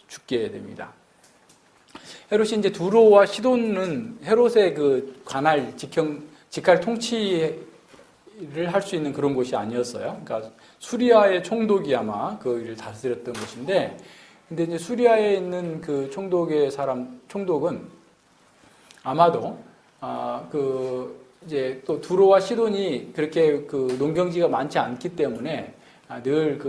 [SPEAKER 1] 죽게 됩니다. 헤롯이 이제 두로와 시돈은 헤롯의 그 관할 직할 통치를 할 수 있는 그런 곳이 아니었어요. 그러니까 수리아의 총독이 아마 그 일을 다스렸던 곳인데, 근데 이제 수리아에 있는 그 총독은 아마도 이제 또 두로와 시돈이 그렇게 그 농경지가 많지 않기 때문에 늘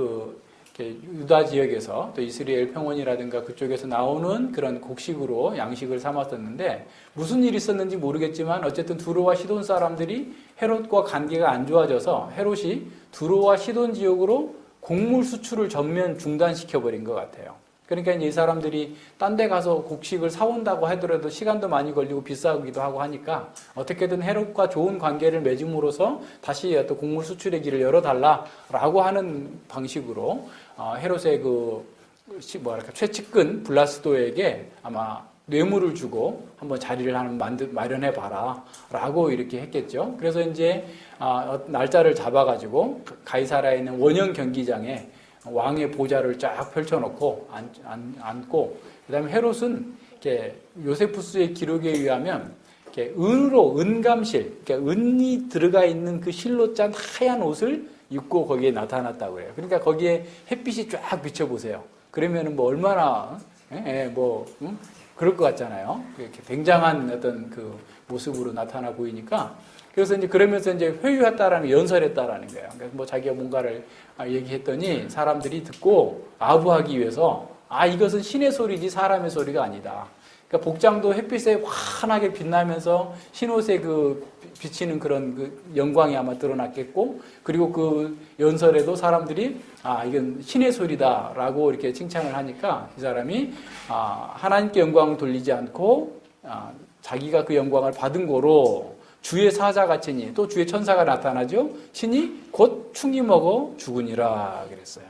[SPEAKER 1] 유다 지역에서 또 이스라엘 평원이라든가 그쪽에서 나오는 그런 곡식으로 양식을 삼았었는데 무슨 일이 있었는지 모르겠지만 어쨌든 두로와 시돈 사람들이 헤롯과 관계가 안 좋아져서 헤롯이 두로와 시돈 지역으로 곡물 수출을 전면 중단시켜버린 것 같아요. 그러니까 이제 이 사람들이 딴 데 가서 곡식을 사온다고 하더라도 시간도 많이 걸리고 비싸기도 하고 하니까 어떻게든 헤롯과 좋은 관계를 맺음으로써 다시 어떤 곡물 수출의 길을 열어달라라고 하는 방식으로 헤롯의 최측근 블라스도에게 아마 뇌물을 주고 한번 자리를 마련해 봐라 라고 이렇게 했겠죠. 그래서 이제 날짜를 잡아가지고 가이사라에 있는 원형 경기장에 왕의 보좌를 쫙 펼쳐놓고 앉고, 그 다음에 헤롯은 이렇게 요세푸스의 기록에 의하면 이렇게 은감실, 그러니까 은이 들어가 있는 그 실로 짠 하얀 옷을 입고 거기에 나타났다고 해요. 그러니까 거기에 햇빛이 쫙 비춰보세요. 그러면은 뭐 얼마나, 그럴 것 같잖아요. 이렇게 굉장한 어떤 그 모습으로 나타나 보이니까. 그래서 이제 그러면서 이제 회유했다라는, 연설했다라는 거예요. 그래서 뭐 자기가 뭔가를 얘기했더니 사람들이 듣고 아부하기 위해서 이것은 신의 소리지 사람의 소리가 아니다. 그러니까 복장도 햇빛에 환하게 빛나면서 흰옷에 비치는 그런 영광이 아마 드러났겠고, 그리고 그 연설에도 사람들이 이건 신의 소리다라고 이렇게 칭찬을 하니까 이 사람이 하나님께 영광을 돌리지 않고 자기가 그 영광을 받은 거로 주의 사자가 치니, 또 주의 천사가 나타나죠. 치니 곧 충이 먹어 죽으니라 그랬어요.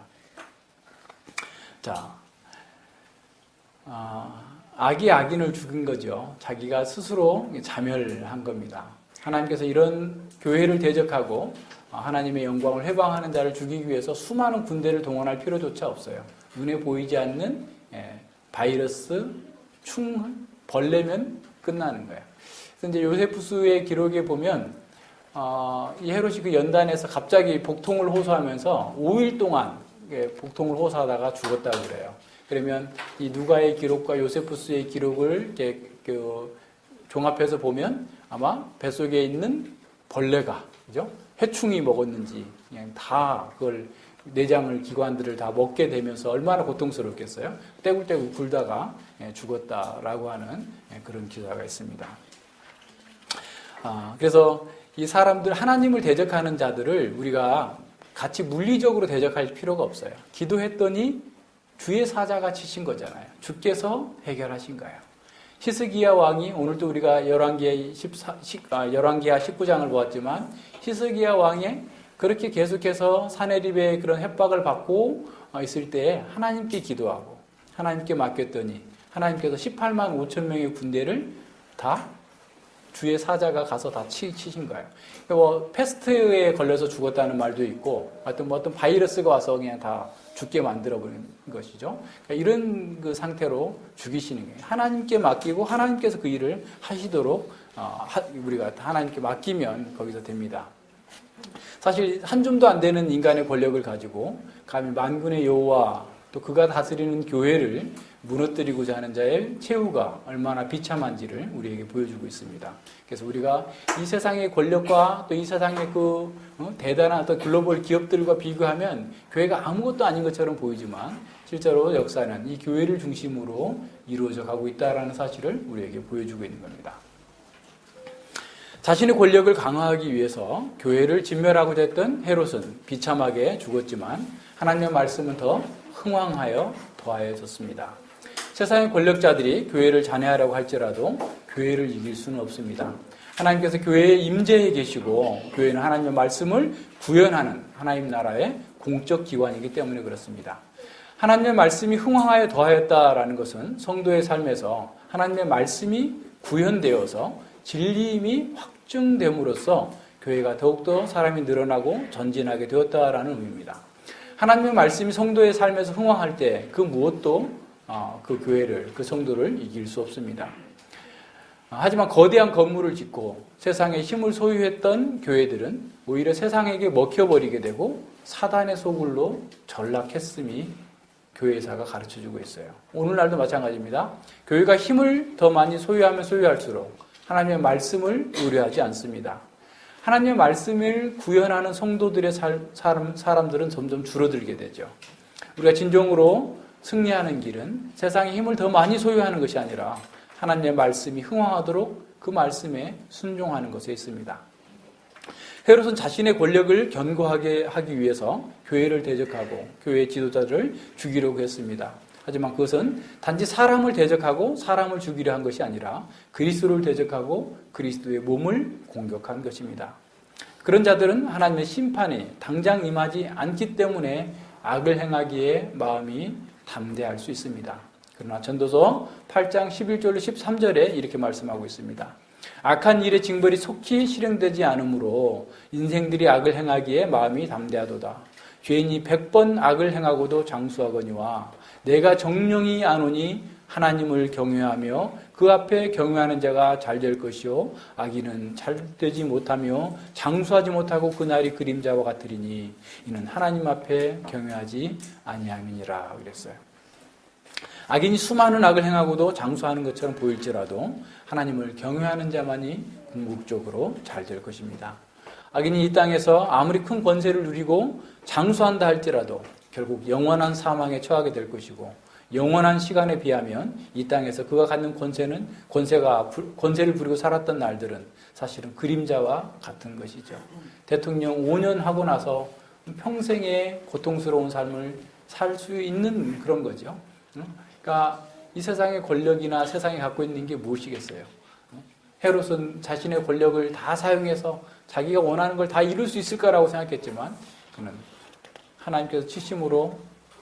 [SPEAKER 1] 자, 악이 악인을 죽인 거죠. 자기가 스스로 자멸한 겁니다. 하나님께서 이런 교회를 대적하고 하나님의 영광을 회방하는 자를 죽이기 위해서 수많은 군대를 동원할 필요조차 없어요. 눈에 보이지 않는 바이러스, 충, 벌레면 끝나는 거예요. 그래서 이제 요세푸스의 기록에 보면 이 헤롯이 그 연단에서 갑자기 복통을 호소하면서 5일 동안 복통을 호소하다가 죽었다고 그래요. 그러면 이 누가의 기록과 요세푸스의 기록을 이렇게 종합해서 보면 아마 뱃속에 있는 벌레가, 그죠? 해충이 먹었는지 그냥 다 그걸 내장을, 기관들을 다 먹게 되면서 얼마나 고통스럽겠어요. 떼굴떼굴 굴다가 죽었다라고 하는 그런 기사가 있습니다. 그래서 이 사람들, 하나님을 대적하는 자들을 우리가 같이 물리적으로 대적할 필요가 없어요. 기도했더니 주의 사자가 치신 거잖아요. 주께서 해결하신 거예요. 히스기야 왕이, 오늘도 우리가 열왕기하 19장을 보았지만 히스기야 왕이 그렇게 계속해서 사네립의 그런 협박을 받고 있을 때 하나님께 기도하고 하나님께 맡겼더니 하나님께서 18만 5천 명의 군대를 다 주의 사자가 가서 다 치신 거예요. 뭐 패스트에 걸려서 죽었다는 말도 있고, 어떤 바이러스가 와서 그냥 다 죽게 만들어버리는 것이죠. 그러니까 이런 그 상태로 죽이시는 거예요. 하나님께 맡기고 하나님께서 그 일을 하시도록 우리가 하나님께 맡기면 거기서 됩니다. 사실 한 줌도 안 되는 인간의 권력을 가지고 감히 만군의 여호와 또 그가 다스리는 교회를 무너뜨리고자 하는 자의 최후가 얼마나 비참한지를 우리에게 보여주고 있습니다. 그래서 우리가 이 세상의 권력과 또 이 세상의 대단한 어떤 글로벌 기업들과 비교하면 교회가 아무것도 아닌 것처럼 보이지만 실제로 역사는 이 교회를 중심으로 이루어져 가고 있다는 사실을 우리에게 보여주고 있는 겁니다. 자신의 권력을 강화하기 위해서 교회를 진멸하고자 했던 헤롯은 비참하게 죽었지만 하나님의 말씀은 더 흥왕하여 더하여졌습니다. 세상의 권력자들이 교회를 잔해하려고 할지라도 교회를 이길 수는 없습니다. 하나님께서 교회에 임재해 계시고 교회는 하나님의 말씀을 구현하는 하나님 나라의 공적 기관이기 때문에 그렇습니다. 하나님의 말씀이 흥왕하여 더하였다라는 것은 성도의 삶에서 하나님의 말씀이 구현되어서 진리임이 확증됨으로써 교회가 더욱더 사람이 늘어나고 전진하게 되었다라는 의미입니다. 하나님의 말씀이 성도의 삶에서 흥왕할 때 그 무엇도 그 교회를, 그 성도를 이길 수 없습니다. 하지만 거대한 건물을 짓고 세상에 힘을 소유했던 교회들은 오히려 세상에게 먹혀버리게 되고 사단의 소굴로 전락했음이 교회사가 가르쳐주고 있어요. 오늘날도 마찬가지입니다. 교회가 힘을 더 많이 소유하면 소유할수록 하나님의 말씀을 의뢰하지 않습니다. 하나님의 말씀을 구현하는 성도들의 사람들은 점점 줄어들게 되죠. 우리가 진정으로 승리하는 길은 세상의 힘을 더 많이 소유하는 것이 아니라 하나님의 말씀이 흥왕하도록 그 말씀에 순종하는 것에 있습니다. 헤롯은 자신의 권력을 견고하게 하기 위해서 교회를 대적하고 교회의 지도자를 죽이려고 했습니다. 하지만 그것은 단지 사람을 대적하고 사람을 죽이려 한 것이 아니라 그리스도를 대적하고 그리스도의 몸을 공격한 것입니다. 그런 자들은 하나님의 심판이 당장 임하지 않기 때문에 악을 행하기에 마음이 담대할 수 있습니다. 그러나 전도서 8장 11절로 13절에 이렇게 말씀하고 있습니다. 악한 일의 징벌이 속히 실행되지 않으므로 인생들이 악을 행하기에 마음이 담대하도다. 죄인이 100번 악을 행하고도 장수하거니와 내가 정령이 아노니 하나님을 경외하며 그 앞에 경외하는 자가 잘 될 것이요 악인은 잘 되지 못하며 장수하지 못하고 그날이 그림자와 같으리니 이는 하나님 앞에 경외하지 아니함이니라 그랬어요. 악인이 수많은 악을 행하고도 장수하는 것처럼 보일지라도 하나님을 경외하는 자만이 궁극적으로 잘 될 것입니다. 악인이 이 땅에서 아무리 큰 권세를 누리고 장수한다 할지라도 결국 영원한 사망에 처하게 될 것이고 영원한 시간에 비하면 이 땅에서 그가 갖는 권세를 부리고 살았던 날들은 사실은 그림자와 같은 것이죠. 대통령 5년 하고 나서 평생의 고통스러운 삶을 살 수 있는 그런 거죠. 그러니까 이 세상의 권력이나 세상이 갖고 있는 게 무엇이겠어요? 헤롯은 자신의 권력을 다 사용해서 자기가 원하는 걸 다 이룰 수 있을 거라고 생각했지만 그는 하나님께서 치심으로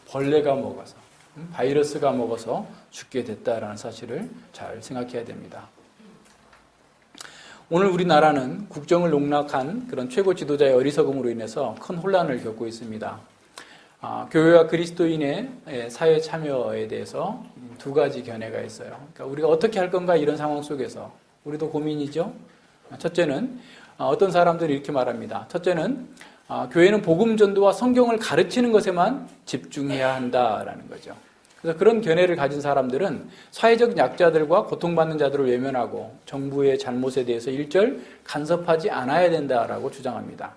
[SPEAKER 1] 벌레가 먹어서 바이러스가 먹어서 죽게 됐다라는 사실을 잘 생각해야 됩니다. 오늘 우리나라는 국정을 농락한 그런 최고 지도자의 어리석음으로 인해서 큰 혼란을 겪고 있습니다. 교회와 그리스도인의 사회 참여에 대해서 두 가지 견해가 있어요. 그러니까 우리가 어떻게 할 건가 이런 상황 속에서 우리도 고민이죠. 첫째는 어떤 사람들이 이렇게 말합니다. 첫째는 교회는 복음 전도와 성경을 가르치는 것에만 집중해야 한다라는 거죠. 그래서 그런 견해를 가진 사람들은 사회적 약자들과 고통받는 자들을 외면하고 정부의 잘못에 대해서 일절 간섭하지 않아야 된다라고 주장합니다.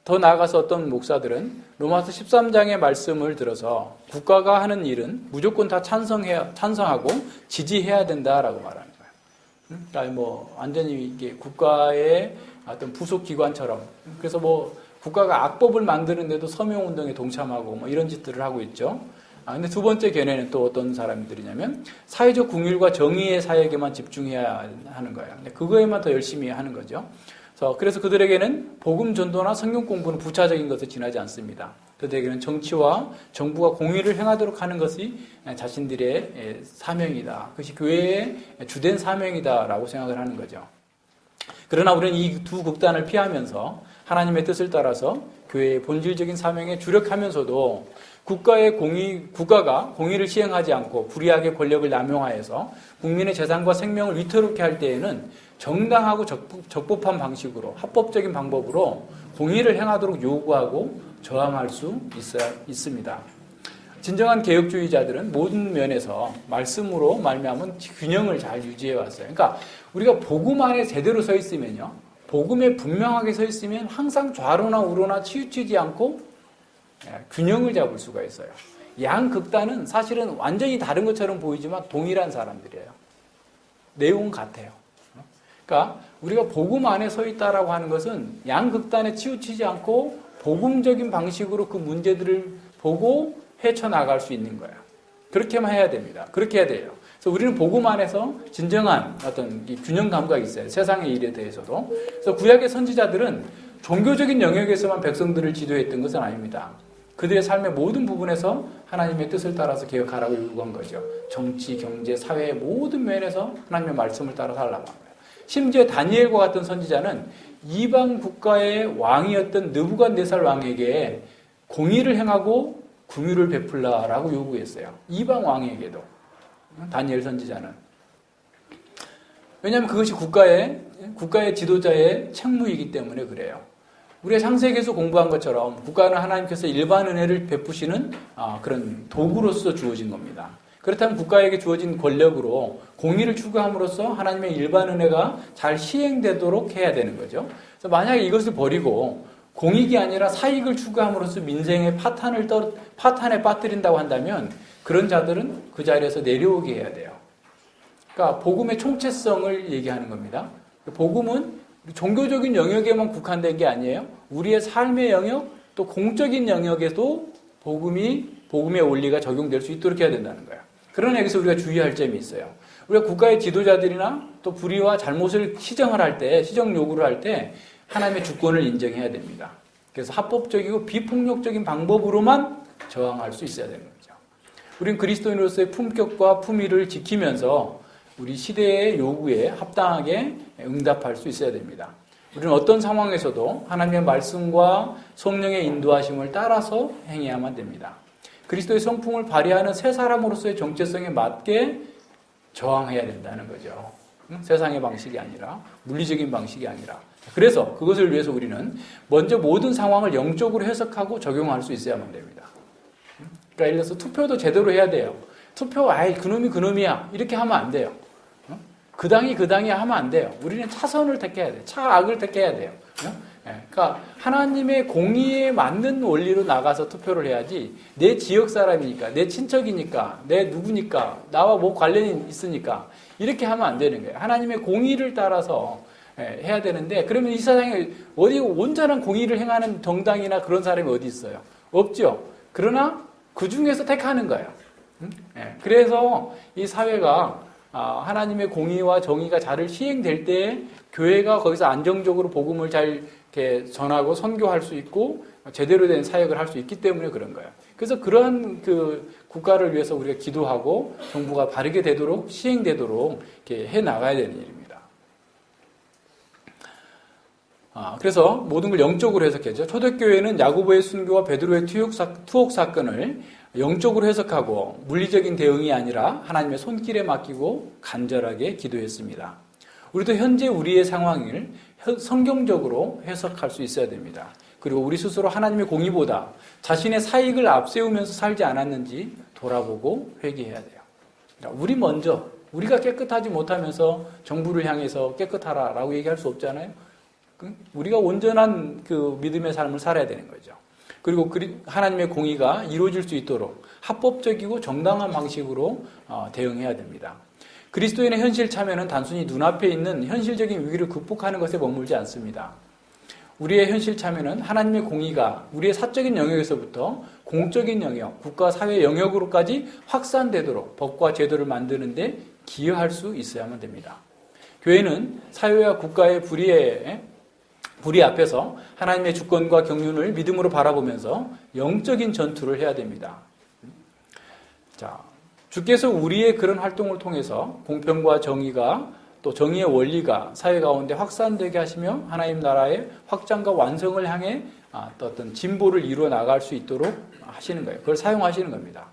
[SPEAKER 1] 더 나아가서 어떤 목사들은 로마서 13장의 말씀을 들어서 국가가 하는 일은 무조건 다 찬성하고 지지해야 된다라고 말하는 거예요. 그러니까 완전히 이게 국가의 어떤 부속 기관처럼 그래서 국가가 악법을 만드는데도 서명운동에 동참하고 이런 짓들을 하고 있죠. 근데 두 번째 견해는 또 어떤 사람들이냐면 사회적 궁율과 정의의 사역에만 집중해야 하는 거예요. 근데 그거에만 더 열심히 하는 거죠. 그래서 그들에게는 복음 전도나 성경 공부는 부차적인 것에 지나지 않습니다. 그들에게는 정치와 정부가 공의를 행하도록 하는 것이 자신들의 사명이다. 그것이 교회의 주된 사명이다라고 생각을 하는 거죠. 그러나 우리는 이 두 극단을 피하면서 하나님의 뜻을 따라서 교회의 본질적인 사명에 주력하면서도 국가가 공의를 시행하지 않고 불의하게 권력을 남용하여서 국민의 재산과 생명을 위태롭게 할 때에는 정당하고 적법한 방식으로 합법적인 방법으로 공의를 행하도록 요구하고 저항할 수 있습니다. 진정한 개혁주의자들은 모든 면에서 말씀으로 말미암은 균형을 잘 유지해 왔어요. 그러니까 우리가 복음 안에 제대로 서 있으면요, 복음에 분명하게 서 있으면 항상 좌로나 우로나 치우치지 않고 균형을 잡을 수가 있어요. 양극단은 사실은 완전히 다른 것처럼 보이지만 동일한 사람들이에요. 내용은 같아요. 그러니까 우리가 복음 안에 서 있다라고 하는 것은 양극단에 치우치지 않고 복음적인 방식으로 그 문제들을 보고 헤쳐나갈 수 있는 거예요. 그렇게만 해야 됩니다. 그렇게 해야 돼요. 그래서 우리는 복음 안에서 진정한 어떤 균형 감각이 있어요. 세상의 일에 대해서도. 그래서 구약의 선지자들은 종교적인 영역에서만 백성들을 지도했던 것은 아닙니다. 그들의 삶의 모든 부분에서 하나님의 뜻을 따라서 개혁하라고 요구한 거죠. 정치, 경제, 사회의 모든 면에서 하나님의 말씀을 따라 살라고 한 거예요. 심지어 다니엘과 같은 선지자는 이방 국가의 왕이었던 느부갓네살 왕에게 공의를 행하고 긍휼을 베풀라라고 요구했어요. 이방 왕에게도. 다니엘 선지자는. 왜냐하면 그것이 국가의 지도자의 책무이기 때문에 그래요. 우리가 창세기에서 공부한 것처럼 국가는 하나님께서 일반 은혜를 베푸시는 그런 도구로서 주어진 겁니다. 그렇다면 국가에게 주어진 권력으로 공의를 추구함으로써 하나님의 일반 은혜가 잘 시행되도록 해야 되는 거죠. 그래서 만약에 이것을 버리고 공익이 아니라 사익을 추구함으로써 민생의 파탄에 빠뜨린다고 한다면 그런 자들은 그 자리에서 내려오게 해야 돼요. 그러니까 복음의 총체성을 얘기하는 겁니다. 복음은 종교적인 영역에만 국한된 게 아니에요. 우리의 삶의 영역, 또 공적인 영역에도 복음의 원리가 적용될 수 있도록 해야 된다는 거예요. 그러나 여기서 우리가 주의할 점이 있어요. 우리가 국가의 지도자들이나 또 불의와 잘못을 시정 요구를 할 때 하나님의 주권을 인정해야 됩니다. 그래서 합법적이고 비폭력적인 방법으로만 저항할 수 있어야 되는 거죠. 우리는 그리스도인으로서의 품격과 품위를 지키면서 우리 시대의 요구에 합당하게 응답할 수 있어야 됩니다. 우리는 어떤 상황에서도 하나님의 말씀과 성령의 인도하심을 따라서 행해야만 됩니다. 그리스도의 성품을 발휘하는 새 사람으로서의 정체성에 맞게 저항해야 된다는 거죠. 세상의 방식이 아니라, 물리적인 방식이 아니라. 그래서 그것을 위해서 우리는 먼저 모든 상황을 영적으로 해석하고 적용할 수 있어야만 됩니다. 그러니까 예를 들어서 투표도 제대로 해야 돼요. 투표, 그놈이 그놈이야. 이렇게 하면 안 돼요. 그 당이 하면 안 돼요. 우리는 차선을 택해야 돼요. 차악을 택해야 돼요. 그러니까 하나님의 공의에 맞는 원리로 나가서 투표를 해야지 내 지역 사람이니까, 내 친척이니까, 내 누구니까, 나와 뭐 관련이 있으니까 이렇게 하면 안 되는 거예요. 하나님의 공의를 따라서 해야 되는데 그러면 이 세상에 어디 온전한 공의를 행하는 정당이나 그런 사람이 어디 있어요? 없죠. 그러나 그 중에서 택하는 거예요. 그래서 이 사회가 하나님의 공의와 정의가 잘 시행될 때 교회가 거기서 안정적으로 복음을 잘 이렇게 전하고 선교할 수 있고 제대로 된 사역을 할 수 있기 때문에 그런 거예요. 그래서 그러한 그 국가를 위해서 우리가 기도하고 정부가 바르게 되도록 시행되도록 이렇게 해 나가야 되는 일입니다. 그래서 모든 걸 영적으로 해석했죠. 초대교회는 야고보의 순교와 베드로의 투옥 사건을 영적으로 해석하고 물리적인 대응이 아니라 하나님의 손길에 맡기고 간절하게 기도했습니다. 우리도 현재 우리의 상황을 성경적으로 해석할 수 있어야 됩니다. 그리고 우리 스스로 하나님의 공의보다 자신의 사익을 앞세우면서 살지 않았는지 돌아보고 회개해야 돼요. 우리 먼저, 우리가 깨끗하지 못하면서 정부를 향해서 깨끗하라라고 얘기할 수 없잖아요. 우리가 온전한 그 믿음의 삶을 살아야 되는 거죠. 그리고 하나님의 공의가 이루어질 수 있도록 합법적이고 정당한 방식으로 대응해야 됩니다. 그리스도인의 현실 참여는 단순히 눈앞에 있는 현실적인 위기를 극복하는 것에 머물지 않습니다. 우리의 현실 참여는 하나님의 공의가 우리의 사적인 영역에서부터 공적인 영역, 국가 사회 영역으로까지 확산되도록 법과 제도를 만드는 데 기여할 수 있어야만 됩니다. 교회는 사회와 국가의 불의 앞에서 하나님의 주권과 경륜을 믿음으로 바라보면서 영적인 전투를 해야 됩니다. 자, 주께서 우리의 그런 활동을 통해서 공평과 정의가 또 정의의 원리가 사회 가운데 확산되게 하시며 하나님 나라의 확장과 완성을 향해 어떤 진보를 이루어 나갈 수 있도록 하시는 거예요. 그걸 사용하시는 겁니다.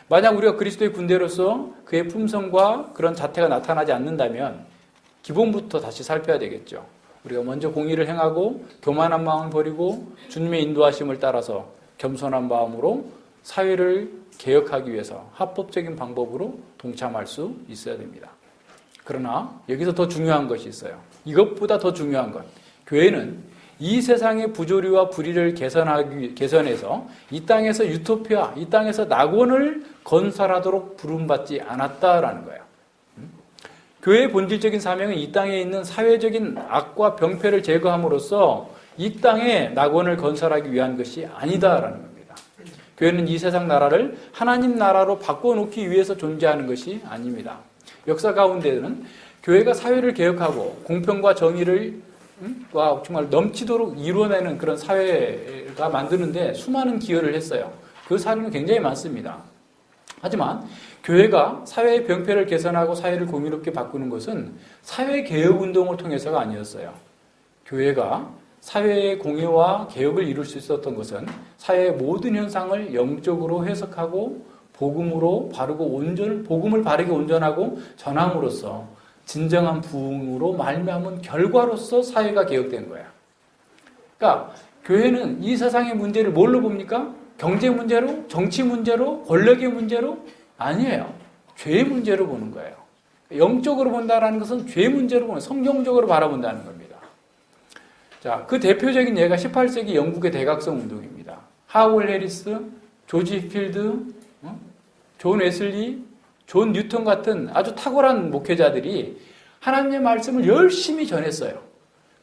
[SPEAKER 1] 만약 우리가 그리스도의 군대로서 그의 품성과 그런 자태가 나타나지 않는다면 기본부터 다시 살펴야 되겠죠. 우리가 먼저 공의를 행하고 교만한 마음을 버리고 주님의 인도하심을 따라서 겸손한 마음으로 사회를 개혁하기 위해서 합법적인 방법으로 동참할 수 있어야 됩니다. 그러나 여기서 더 중요한 것이 있어요. 이것보다 더 중요한 것. 교회는 이 세상의 부조리와 불의를 개선해서 이 땅에서 유토피아, 이 땅에서 낙원을 건설하도록 부름받지 않았다라는 거예요. 교회의 본질적인 사명은 이 땅에 있는 사회적인 악과 병폐를 제거함으로써 이 땅에 낙원을 건설하기 위한 것이 아니다라는 겁니다. 교회는 이 세상 나라를 하나님 나라로 바꿔놓기 위해서 존재하는 것이 아닙니다. 역사 가운데는 교회가 사회를 개혁하고 공평과 정의를 정말 넘치도록 이루어내는 그런 사회가 만드는데 수많은 기여를 했어요. 그 사례는 굉장히 많습니다. 하지만 교회가 사회의 병폐를 개선하고 사회를 공의롭게 바꾸는 것은 사회개혁운동을 통해서가 아니었어요. 교회가 사회의 공의와 개혁을 이룰 수 있었던 것은 사회의 모든 현상을 영적으로 해석하고 복음을 바르게 온전하고 전함으로써 진정한 부흥으로 말미암은 결과로서 사회가 개혁된 거야. 그러니까 교회는 이 세상의 문제를 뭘로 봅니까? 경제 문제로? 정치 문제로? 권력의 문제로? 아니에요. 죄의 문제로 보는 거예요. 영적으로 본다는 것은 죄 문제로 보는, 성경적으로 바라본다는 겁니다. 자, 그 대표적인 예가 18세기 영국의 대각성 운동입니다. 하월 해리스, 조지 필드, 존 웨슬리, 존 뉴턴 같은 아주 탁월한 목회자들이 하나님의 말씀을 열심히 전했어요.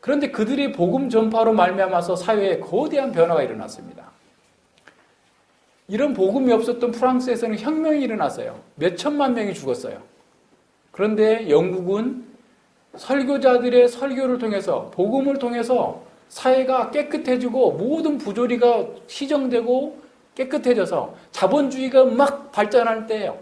[SPEAKER 1] 그런데 그들이 복음 전파로 말미암아서 사회에 거대한 변화가 일어났습니다. 이런 복음이 없었던 프랑스에서는 혁명이 일어났어요. 몇 천만 명이 죽었어요. 그런데 영국은 설교자들의 설교를 통해서, 복음을 통해서 사회가 깨끗해지고 모든 부조리가 시정되고 깨끗해져서 자본주의가 막 발전할 때예요.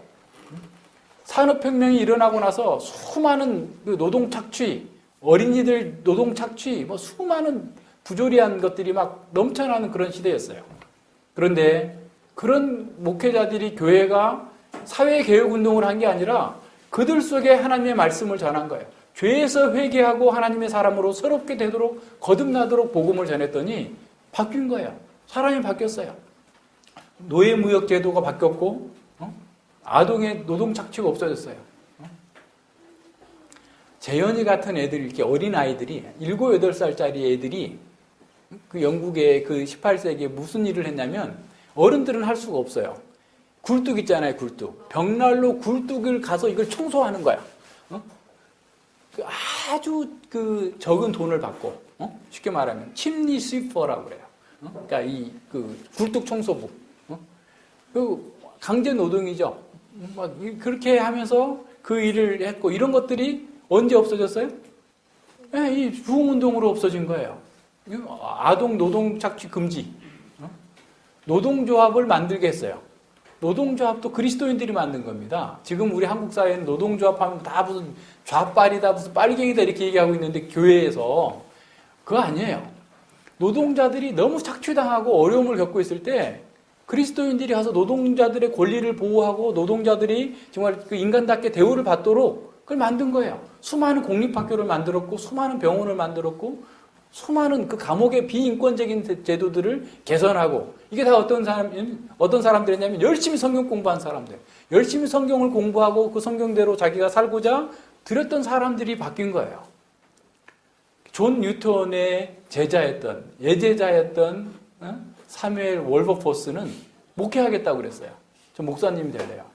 [SPEAKER 1] 산업혁명이 일어나고 나서 수많은 그 노동 착취, 어린이들 노동 착취, 뭐 수많은 부조리한 것들이 막 넘쳐나는 그런 시대였어요. 그런데 그런 목회자들이 교회가 사회개혁운동을 한 게 아니라 그들 속에 하나님의 말씀을 전한 거예요. 죄에서 회개하고 하나님의 사람으로 새롭게 되도록 거듭나도록 복음을 전했더니 바뀐 거예요. 사람이 바뀌었어요. 노예무역 제도가 바뀌었고 아동의 노동 착취가 없어졌어요. 재현이 같은 애들, 이렇게 어린 아이들이 7, 8살짜리 애들이 그 영국의 그 18세기에 무슨 일을 했냐면 어른들은 할 수가 없어요. 굴뚝 있잖아요, 굴뚝. 벽난로 굴뚝을 가서 이걸 청소하는 거야. 그 아주 그 적은 돈을 받고, 쉽게 말하면 침니 스위퍼라고 그래요. 그러니까 이 그 굴뚝 청소부. 그 강제 노동이죠. 그렇게 하면서 그 일을 했고, 이런 것들이 언제 없어졌어요? 네, 이 부흥운동으로 없어진 거예요. 아동 노동 착취 금지. 노동조합을 만들게 했어요. 노동조합도 그리스도인들이 만든 겁니다. 지금 우리 한국 사회는 노동조합 하면 다 무슨 좌빨이다, 무슨 빨갱이다 이렇게 얘기하고 있는데 교회에서 그거 아니에요. 노동자들이 너무 착취당하고 어려움을 겪고 있을 때 그리스도인들이 가서 노동자들의 권리를 보호하고 노동자들이 정말 그 인간답게 대우를 받도록 그걸 만든 거예요. 수많은 공립학교를 만들었고 수많은 병원을 만들었고 수많은 그 감옥의 비인권적인 제도들을 개선하고, 이게 다 어떤 사람들이냐면 열심히 성경 공부한 사람들, 열심히 성경을 공부하고 그 성경대로 자기가 살고자 들였던 사람들이 바뀐 거예요. 존 뉴턴의 제자였던, 예제자였던 사무엘 월버포스는 목회하겠다고 그랬어요. 저 목사님이 되래요.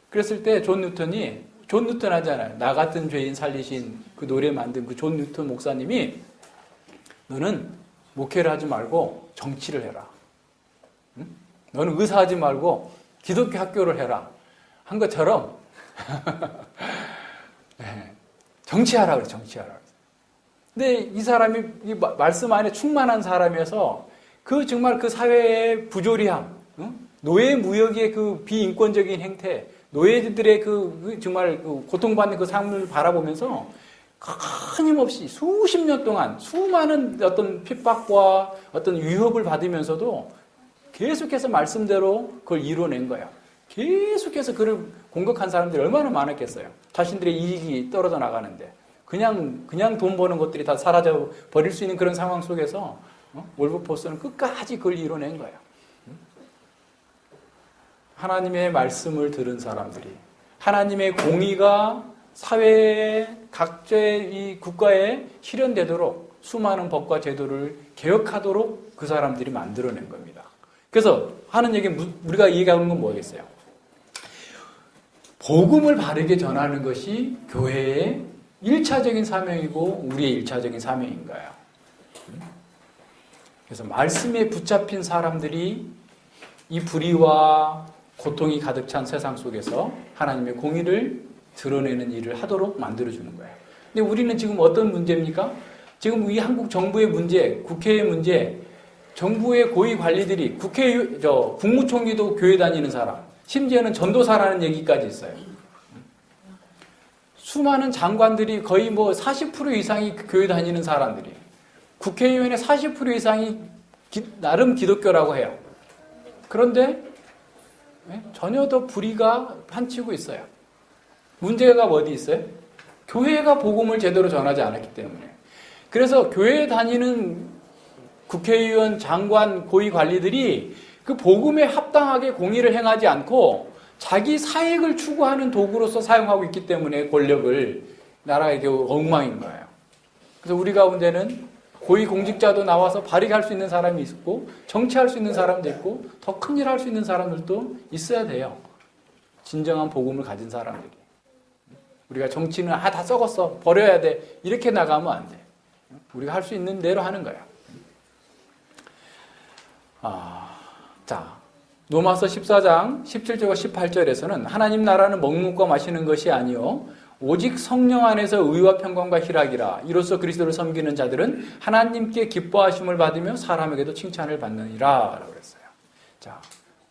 [SPEAKER 1] 그랬을 때 존 뉴턴 하잖아요. 나 같은 죄인 살리신 그 노래 만든 그 존 뉴턴 목사님이 너는 목회를 하지 말고 정치를 해라. 응? 너는 의사하지 말고 기독교 학교를 해라. 한 것처럼 네. 정치하라 그래, 정치하라. 근데 이 사람이 이 말씀 안에 충만한 사람이어서 그 정말 그 사회의 부조리함, 노예 무역의 그 비인권적인 행태, 노예들의 그 정말 그 고통받는 그 삶을 바라보면서 끊임없이 수십 년 동안 수많은 어떤 핍박과 어떤 위협을 받으면서도 계속해서 말씀대로 그걸 이뤄낸 거예요. 계속해서 그를 공격한 사람들이 얼마나 많았겠어요. 자신들의 이익이 떨어져 나가는데 그냥 돈 버는 것들이 다 사라져 버릴 수 있는 그런 상황 속에서 월버포스는 끝까지 그걸 이뤄낸 거예요. 하나님의 말씀을 들은 사람들이, 하나님의 공의가 사회의 각자의 이 국가에 실현되도록 수많은 법과 제도를 개혁하도록 그 사람들이 만들어낸 겁니다. 그래서 하는 얘기, 우리가 얘기하는 건 뭐겠어요? 복음을 바르게 전하는 것이 교회의 1차적인 사명이고 우리의 1차적인 사명인 거예요. 그래서 말씀에 붙잡힌 사람들이 이 불의와 고통이 가득 찬 세상 속에서 하나님의 공의를 드러내는 일을 하도록 만들어주는 거예요. 근데 우리는 지금 어떤 문제입니까? 지금 이 한국 정부의 문제, 국회의 문제, 정부의 고위 관리들이 국무총리도 교회 다니는 사람, 심지어는 전도사라는 얘기까지 있어요. 수많은 장관들이 거의 뭐 40% 이상이 교회 다니는 사람들이, 국회의원의 40% 이상이 나름 기독교라고 해요. 그런데 전혀 더 불의가 판치고 있어요. 문제가 어디 있어요? 교회가 복음을 제대로 전하지 않았기 때문에. 그래서 교회에 다니는 국회의원, 장관, 고위 관리들이 그 복음에 합당하게 공의를 행하지 않고 자기 사익을 추구하는 도구로서 사용하고 있기 때문에 권력을 나라에게 엉망인 거예요. 그래서 우리 가운데는 고위 공직자도 나와서 발휘할 수 있는 사람이 있고 정치할 수 있는 사람도 있고 더 큰일 할 수 있는 사람들도 있어야 돼요. 진정한 복음을 가진 사람들이. 우리가 정치는 다 썩었어, 버려야 돼, 이렇게 나가면 안 돼. 우리가 할 수 있는 대로 하는 거야. 자, 로마서 14장 17절과 18절에서는 하나님 나라는 먹는 것과 마시는 것이 아니요 오직 성령 안에서 의와 평강과 희락이라. 이로써 그리스도를 섬기는 자들은 하나님께 기뻐하심을 받으며 사람에게도 칭찬을 받느니라 라고 그랬어요. 자,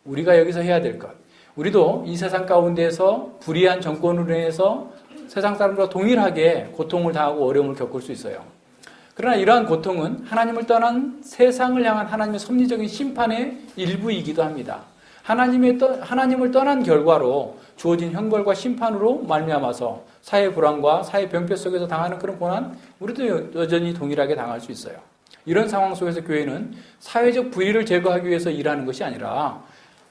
[SPEAKER 1] 우리가 여기서 해야 될 것. 우리도 이 세상 가운데에서 불의한 정권으로 인해서 세상 사람들과 동일하게 고통을 당하고 어려움을 겪을 수 있어요. 그러나 이러한 고통은 하나님을 떠난 세상을 향한 하나님의 섭리적인 심판의 일부이기도 합니다. 하나님을 떠난 결과로 주어진 형벌과 심판으로 말미암아서 사회 불안과 사회 병폐 속에서 당하는 그런 고난, 우리도 여전히 동일하게 당할 수 있어요. 이런 상황 속에서 교회는 사회적 불의를 제거하기 위해서 일하는 것이 아니라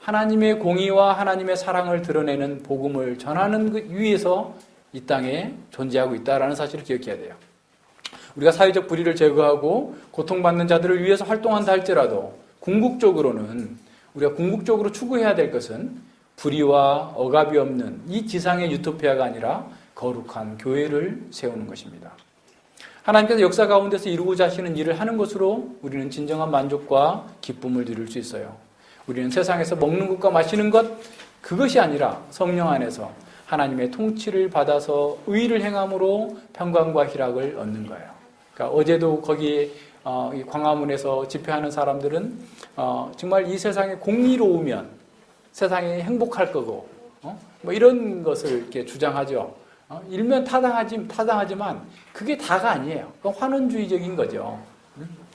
[SPEAKER 1] 하나님의 공의와 하나님의 사랑을 드러내는 복음을 전하는 위해서 이 땅에 존재하고 있다는 사실을 기억해야 돼요. 우리가 사회적 불의를 제거하고 고통받는 자들을 위해서 활동한다 할지라도 우리가 궁극적으로 추구해야 될 것은 불의와 억압이 없는 이 지상의 유토피아가 아니라 거룩한 교회를 세우는 것입니다. 하나님께서 역사 가운데서 이루고자 하시는 일을 하는 것으로 우리는 진정한 만족과 기쁨을 누릴 수 있어요. 우리는 세상에서 먹는 것과 마시는 것, 그것이 아니라 성령 안에서 하나님의 통치를 받아서 의를 행함으로 평강과 희락을 얻는 거예요. 그러니까 어제도 거기 광화문에서 집회하는 사람들은 정말 이 세상에 공의로우면 세상이 행복할 거고 뭐 이런 것을 이렇게 주장하죠. 일면 타당하지만 그게 다가 아니에요. 환원주의적인 거죠.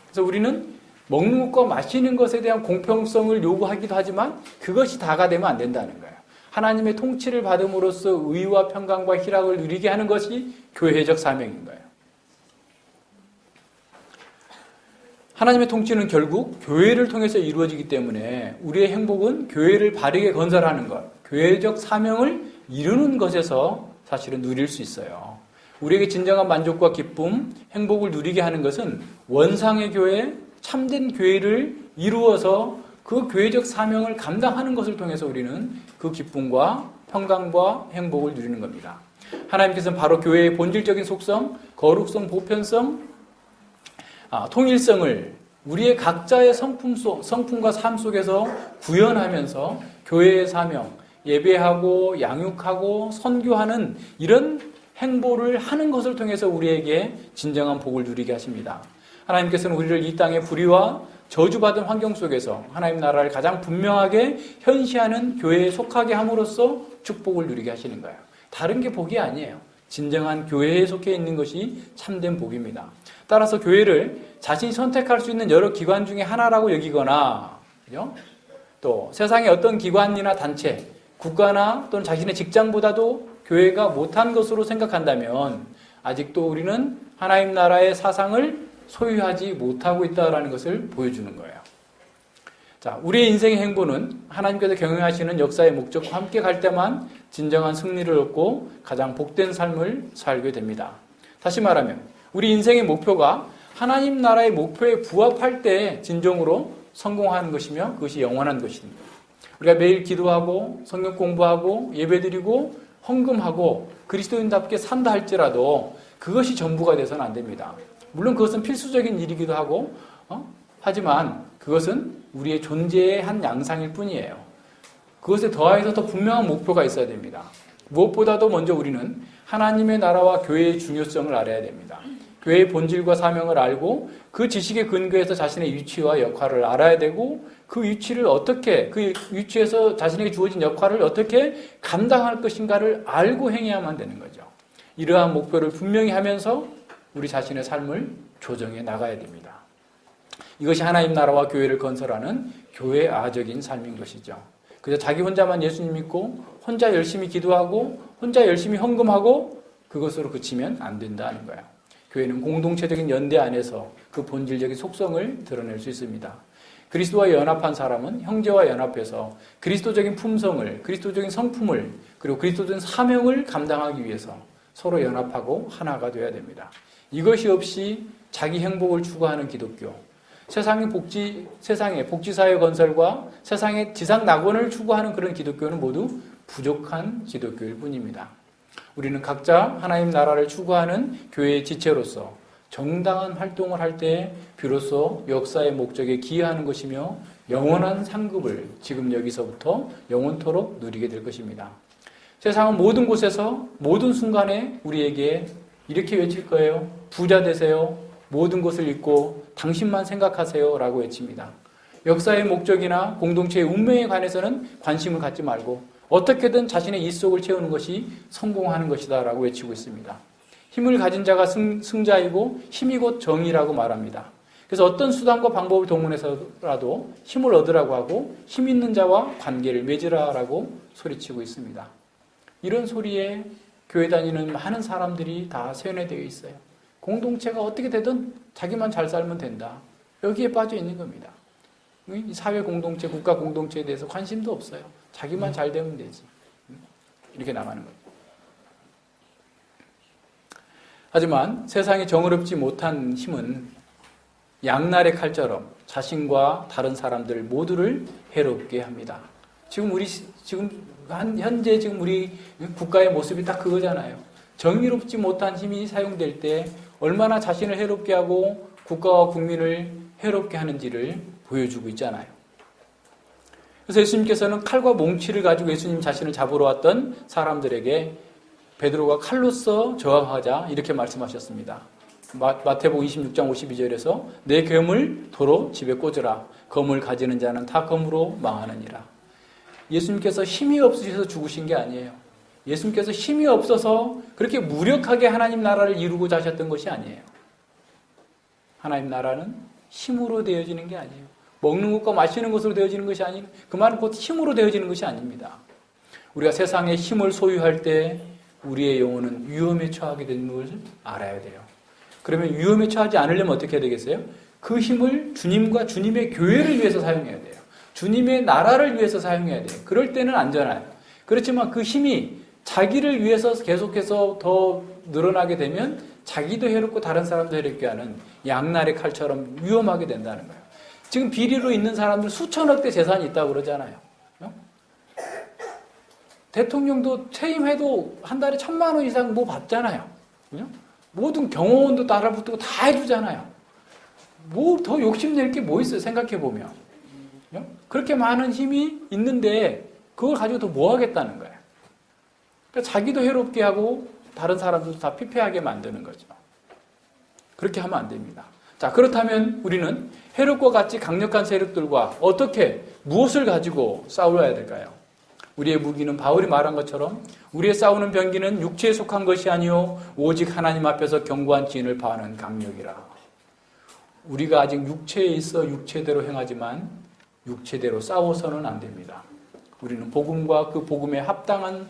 [SPEAKER 1] 그래서 우리는 먹는 것과 마시는 것에 대한 공평성을 요구하기도 하지만 그것이 다가 되면 안 된다는 거예요. 하나님의 통치를 받음으로써 의와 평강과 희락을 누리게 하는 것이 교회적 사명인 거예요. 하나님의 통치는 결국 교회를 통해서 이루어지기 때문에 우리의 행복은 교회를 바르게 건설하는 것, 교회적 사명을 이루는 것에서 사실은 누릴 수 있어요. 우리에게 진정한 만족과 기쁨, 행복을 누리게 하는 것은 원상의 교회, 참된 교회를 이루어서 그 교회적 사명을 감당하는 것을 통해서 우리는 그 기쁨과 평강과 행복을 누리는 겁니다. 하나님께서는 바로 교회의 본질적인 속성, 거룩성, 보편성, 통일성을 우리의 각자의 성품과 삶 속에서 구현하면서 교회의 사명, 예배하고 양육하고 선교하는 이런 행보를 하는 것을 통해서 우리에게 진정한 복을 누리게 하십니다. 하나님께서는 우리를 이 땅의 불의와 저주받은 환경 속에서 하나님 나라를 가장 분명하게 현시하는 교회에 속하게 함으로써 축복을 누리게 하시는 거예요. 다른 게 복이 아니에요. 진정한 교회에 속해 있는 것이 참된 복입니다. 따라서 교회를 자신이 선택할 수 있는 여러 기관 중에 하나라고 여기거나, 그죠? 또 세상의 어떤 기관이나 단체, 국가나 또는 자신의 직장보다도 교회가 못한 것으로 생각한다면 아직도 우리는 하나님 나라의 사상을 소유하지 못하고 있다는 것을 보여주는 거예요. 자, 우리의 인생의 행보는 하나님께서 경영하시는 역사의 목적과 함께 갈 때만 진정한 승리를 얻고 가장 복된 삶을 살게 됩니다. 다시 말하면 우리 인생의 목표가 하나님 나라의 목표에 부합할 때 진정으로 성공하는 것이며 그것이 영원한 것입니다. 우리가 매일 기도하고 성경 공부하고 예배드리고 헌금하고 그리스도인답게 산다 할지라도 그것이 전부가 돼서는 안 됩니다. 물론 그것은 필수적인 일이기도 하고 하지만 그것은 우리의 존재의 한 양상일 뿐이에요. 그것에 더해서 더 분명한 목표가 있어야 됩니다. 무엇보다도 먼저 우리는 하나님의 나라와 교회의 중요성을 알아야 됩니다. 교회의 본질과 사명을 알고 그 지식에 근거해서 자신의 위치와 역할을 알아야 되고 그 위치에서 자신에게 주어진 역할을 어떻게 감당할 것인가를 알고 행해야만 되는 거죠. 이러한 목표를 분명히 하면서 우리 자신의 삶을 조정해 나가야 됩니다. 이것이 하나님 나라와 교회를 건설하는 교회아적인 삶인 것이죠. 그래서 자기 혼자만 예수님 믿고 혼자 열심히 기도하고 혼자 열심히 헌금하고 그것으로 그치면 안 된다는 거예요. 교회는 공동체적인 연대 안에서 그 본질적인 속성을 드러낼 수 있습니다. 그리스도와 연합한 사람은 형제와 연합해서 그리스도적인 품성을, 그리스도적인 성품을, 그리고 그리스도적인 사명을 감당하기 위해서 서로 연합하고 하나가 되어야 됩니다. 이것이 없이 자기 행복을 추구하는 기독교, 세상의 복지사회 건설과 세상의 지상 낙원을 추구하는 그런 기독교는 모두 부족한 기독교일 뿐입니다. 우리는 각자 하나님 나라를 추구하는 교회의 지체로서 정당한 활동을 할 때 비로소 역사의 목적에 기여하는 것이며 영원한 상급을 지금 여기서부터 영원토록 누리게 될 것입니다. 세상은 모든 곳에서 모든 순간에 우리에게 이렇게 외칠 거예요. 부자 되세요. 모든 것을 잊고 당신만 생각하세요. 라고 외칩니다. 역사의 목적이나 공동체의 운명에 관해서는 관심을 갖지 말고 어떻게든 자신의 입속을 채우는 것이 성공하는 것이다 라고 외치고 있습니다. 힘을 가진 자가 승자이고 힘이 곧 정의라고 말합니다. 그래서 어떤 수단과 방법을 동원해서라도 힘을 얻으라고 하고 힘 있는 자와 관계를 맺으라라고 소리치고 있습니다. 이런 소리에 교회 다니는 많은 사람들이 다 세뇌되어 있어요. 공동체가 어떻게 되든 자기만 잘 살면 된다. 여기에 빠져 있는 겁니다. 사회 공동체, 국가 공동체에 대해서 관심도 없어요. 자기만 잘 되면 되지. 이렇게 나가는 거죠. 하지만 세상에 정의롭지 못한 힘은 양날의 칼처럼 자신과 다른 사람들 모두를 해롭게 합니다. 현재 우리 국가의 모습이 딱 그거잖아요. 정의롭지 못한 힘이 사용될 때 얼마나 자신을 해롭게 하고 국가와 국민을 해롭게 하는지를 보여주고 있잖아요. 그래서 예수님께서는 칼과 몽치를 가지고 예수님 자신을 잡으러 왔던 사람들에게 베드로가 칼로써 저항하자 이렇게 말씀하셨습니다. 마태복음 26장 52절에서 내 검을 도로 집에 꽂으라. 검을 가지는 자는 다 검으로 망하느니라. 예수님께서 힘이 없으셔서 죽으신 게 아니에요. 예수님께서 힘이 없어서 그렇게 무력하게 하나님 나라를 이루고자 하셨던 것이 아니에요. 하나님 나라는 힘으로 되어지는 게 아니에요. 먹는 것과 마시는 것으로 되어지는 것이 아니고 그 말은 곧 힘으로 되어지는 것이 아닙니다. 우리가 세상에 힘을 소유할 때 우리의 영혼은 위험에 처하게 되는 것을 알아야 돼요. 그러면 위험에 처하지 않으려면 어떻게 해야 되겠어요? 그 힘을 주님과 주님의 교회를 위해서 사용해야 돼요. 주님의 나라를 위해서 사용해야 돼요. 그럴 때는 안전해요. 그렇지만 그 힘이 자기를 위해서 계속해서 더 늘어나게 되면 자기도 해롭고 다른 사람도 해롭게 하는 양날의 칼처럼 위험하게 된다는 거예요. 지금 비리로 있는 사람들 수천억 대 재산이 있다고 그러잖아요. 대통령도 퇴임해도 한 달에 1,000만 원 이상 뭐 받잖아요. 모든 경호원도 따라붙고 다 해주잖아요. 뭐 더 욕심낼 게 뭐 있어요? 생각해보면. 그렇게 많은 힘이 있는데 그걸 가지고 더 뭐 하겠다는 거예요. 그러니까 자기도 해롭게 하고 다른 사람들도 다 피폐하게 만드는 거죠. 그렇게 하면 안 됩니다. 자, 그렇다면 우리는 해롭과 같이 강력한 세력들과 어떻게 무엇을 가지고 싸워야 될까요? 우리의 무기는 바울이 말한 것처럼 우리의 싸우는 병기는 육체에 속한 것이 아니요 오직 하나님 앞에서 견고한 진을 파하는 강력이라. 우리가 아직 육체에 있어 육체대로 행하지만 육체대로 싸워서는 안 됩니다. 우리는 복음과 그 복음에 합당한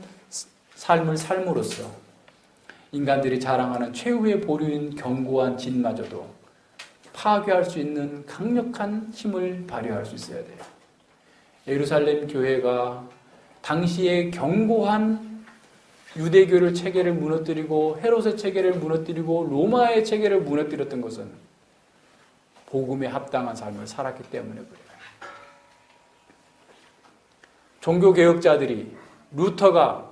[SPEAKER 1] 삶을 삶으로써 인간들이 자랑하는 최후의 보류인 견고한 진마저도 파괴할 수 있는 강력한 힘을 발휘할 수 있어야 돼요. 예루살렘 교회가 당시에 견고한 유대교를 체계를 무너뜨리고 헤롯의 체계를 무너뜨리고 로마의 체계를 무너뜨렸던 것은 복음에 합당한 삶을 살았기 때문에 그래요. 종교개혁자들이 루터가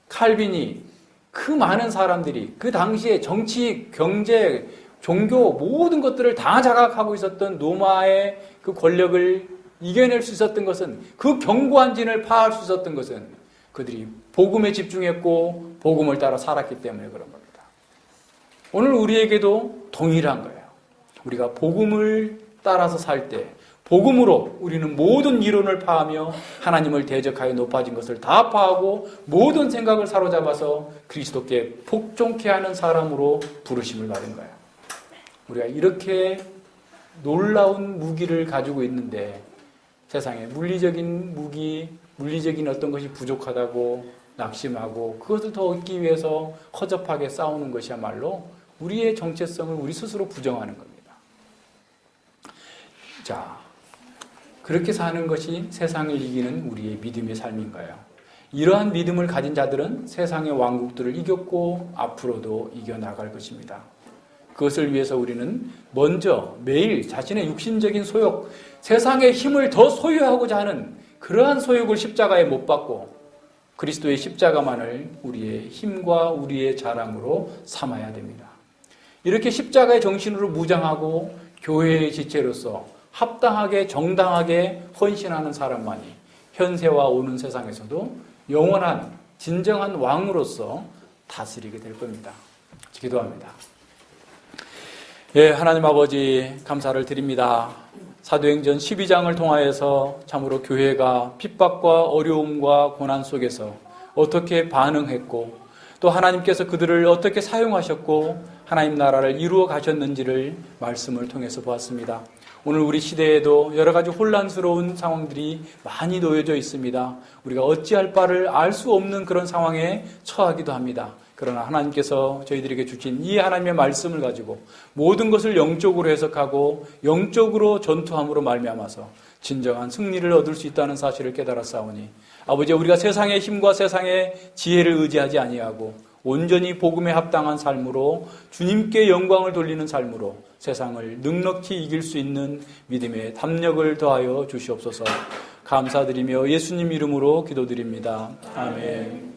[SPEAKER 1] 칼빈이 그 많은 사람들이 그 당시에 정치, 경제, 종교 모든 것들을 다 장악하고 있었던 로마의 그 권력을 이겨낼 수 있었던 것은 그 견고한 진을 파할 수 있었던 것은 그들이 복음에 집중했고 복음을 따라 살았기 때문에 그런 겁니다. 오늘 우리에게도 동일한 거예요. 우리가 복음을 따라서 살 때 복음으로 우리는 모든 이론을 파하며 하나님을 대적하여 높아진 것을 다 파하고 모든 생각을 사로잡아서 그리스도께 복종케 하는 사람으로 부르심을 받은 거예요. 우리가 이렇게 놀라운 무기를 가지고 있는데 세상에 물리적인 무기, 물리적인 어떤 것이 부족하다고 낙심하고 그것을 더 얻기 위해서 허접하게 싸우는 것이야말로 우리의 정체성을 우리 스스로 부정하는 겁니다. 자, 그렇게 사는 것이 세상을 이기는 우리의 믿음의 삶인가요? 이러한 믿음을 가진 자들은 세상의 왕국들을 이겼고 앞으로도 이겨나갈 것입니다. 그것을 위해서 우리는 먼저 매일 자신의 육신적인 소욕, 세상의 힘을 더 소유하고자 하는 그러한 소욕을 십자가에 못 박고 그리스도의 십자가만을 우리의 힘과 우리의 자랑으로 삼아야 됩니다. 이렇게 십자가의 정신으로 무장하고 교회의 지체로서 합당하게 정당하게 헌신하는 사람만이 현세와 오는 세상에서도 영원한 진정한 왕으로서 다스리게 될 겁니다. 기도합니다. 예, 하나님 아버지 감사를 드립니다. 사도행전 12장을 통하여서 참으로 교회가 핍박과 어려움과 고난 속에서 어떻게 반응했고 또 하나님께서 그들을 어떻게 사용하셨고 하나님 나라를 이루어 가셨는지를 말씀을 통해서 보았습니다. 오늘 우리 시대에도 여러 가지 혼란스러운 상황들이 많이 놓여져 있습니다. 우리가 어찌할 바를 알 수 없는 그런 상황에 처하기도 합니다. 그러나 하나님께서 저희들에게 주신 이 하나님의 말씀을 가지고 모든 것을 영적으로 해석하고 영적으로 전투함으로 말미암아서 진정한 승리를 얻을 수 있다는 사실을 깨달았사오니 아버지, 우리가 세상의 힘과 세상의 지혜를 의지하지 아니하고 온전히 복음에 합당한 삶으로 주님께 영광을 돌리는 삶으로 세상을 넉넉히 이길 수 있는 믿음의 담력을 더하여 주시옵소서. 감사드리며 예수님 이름으로 기도드립니다. 아멘.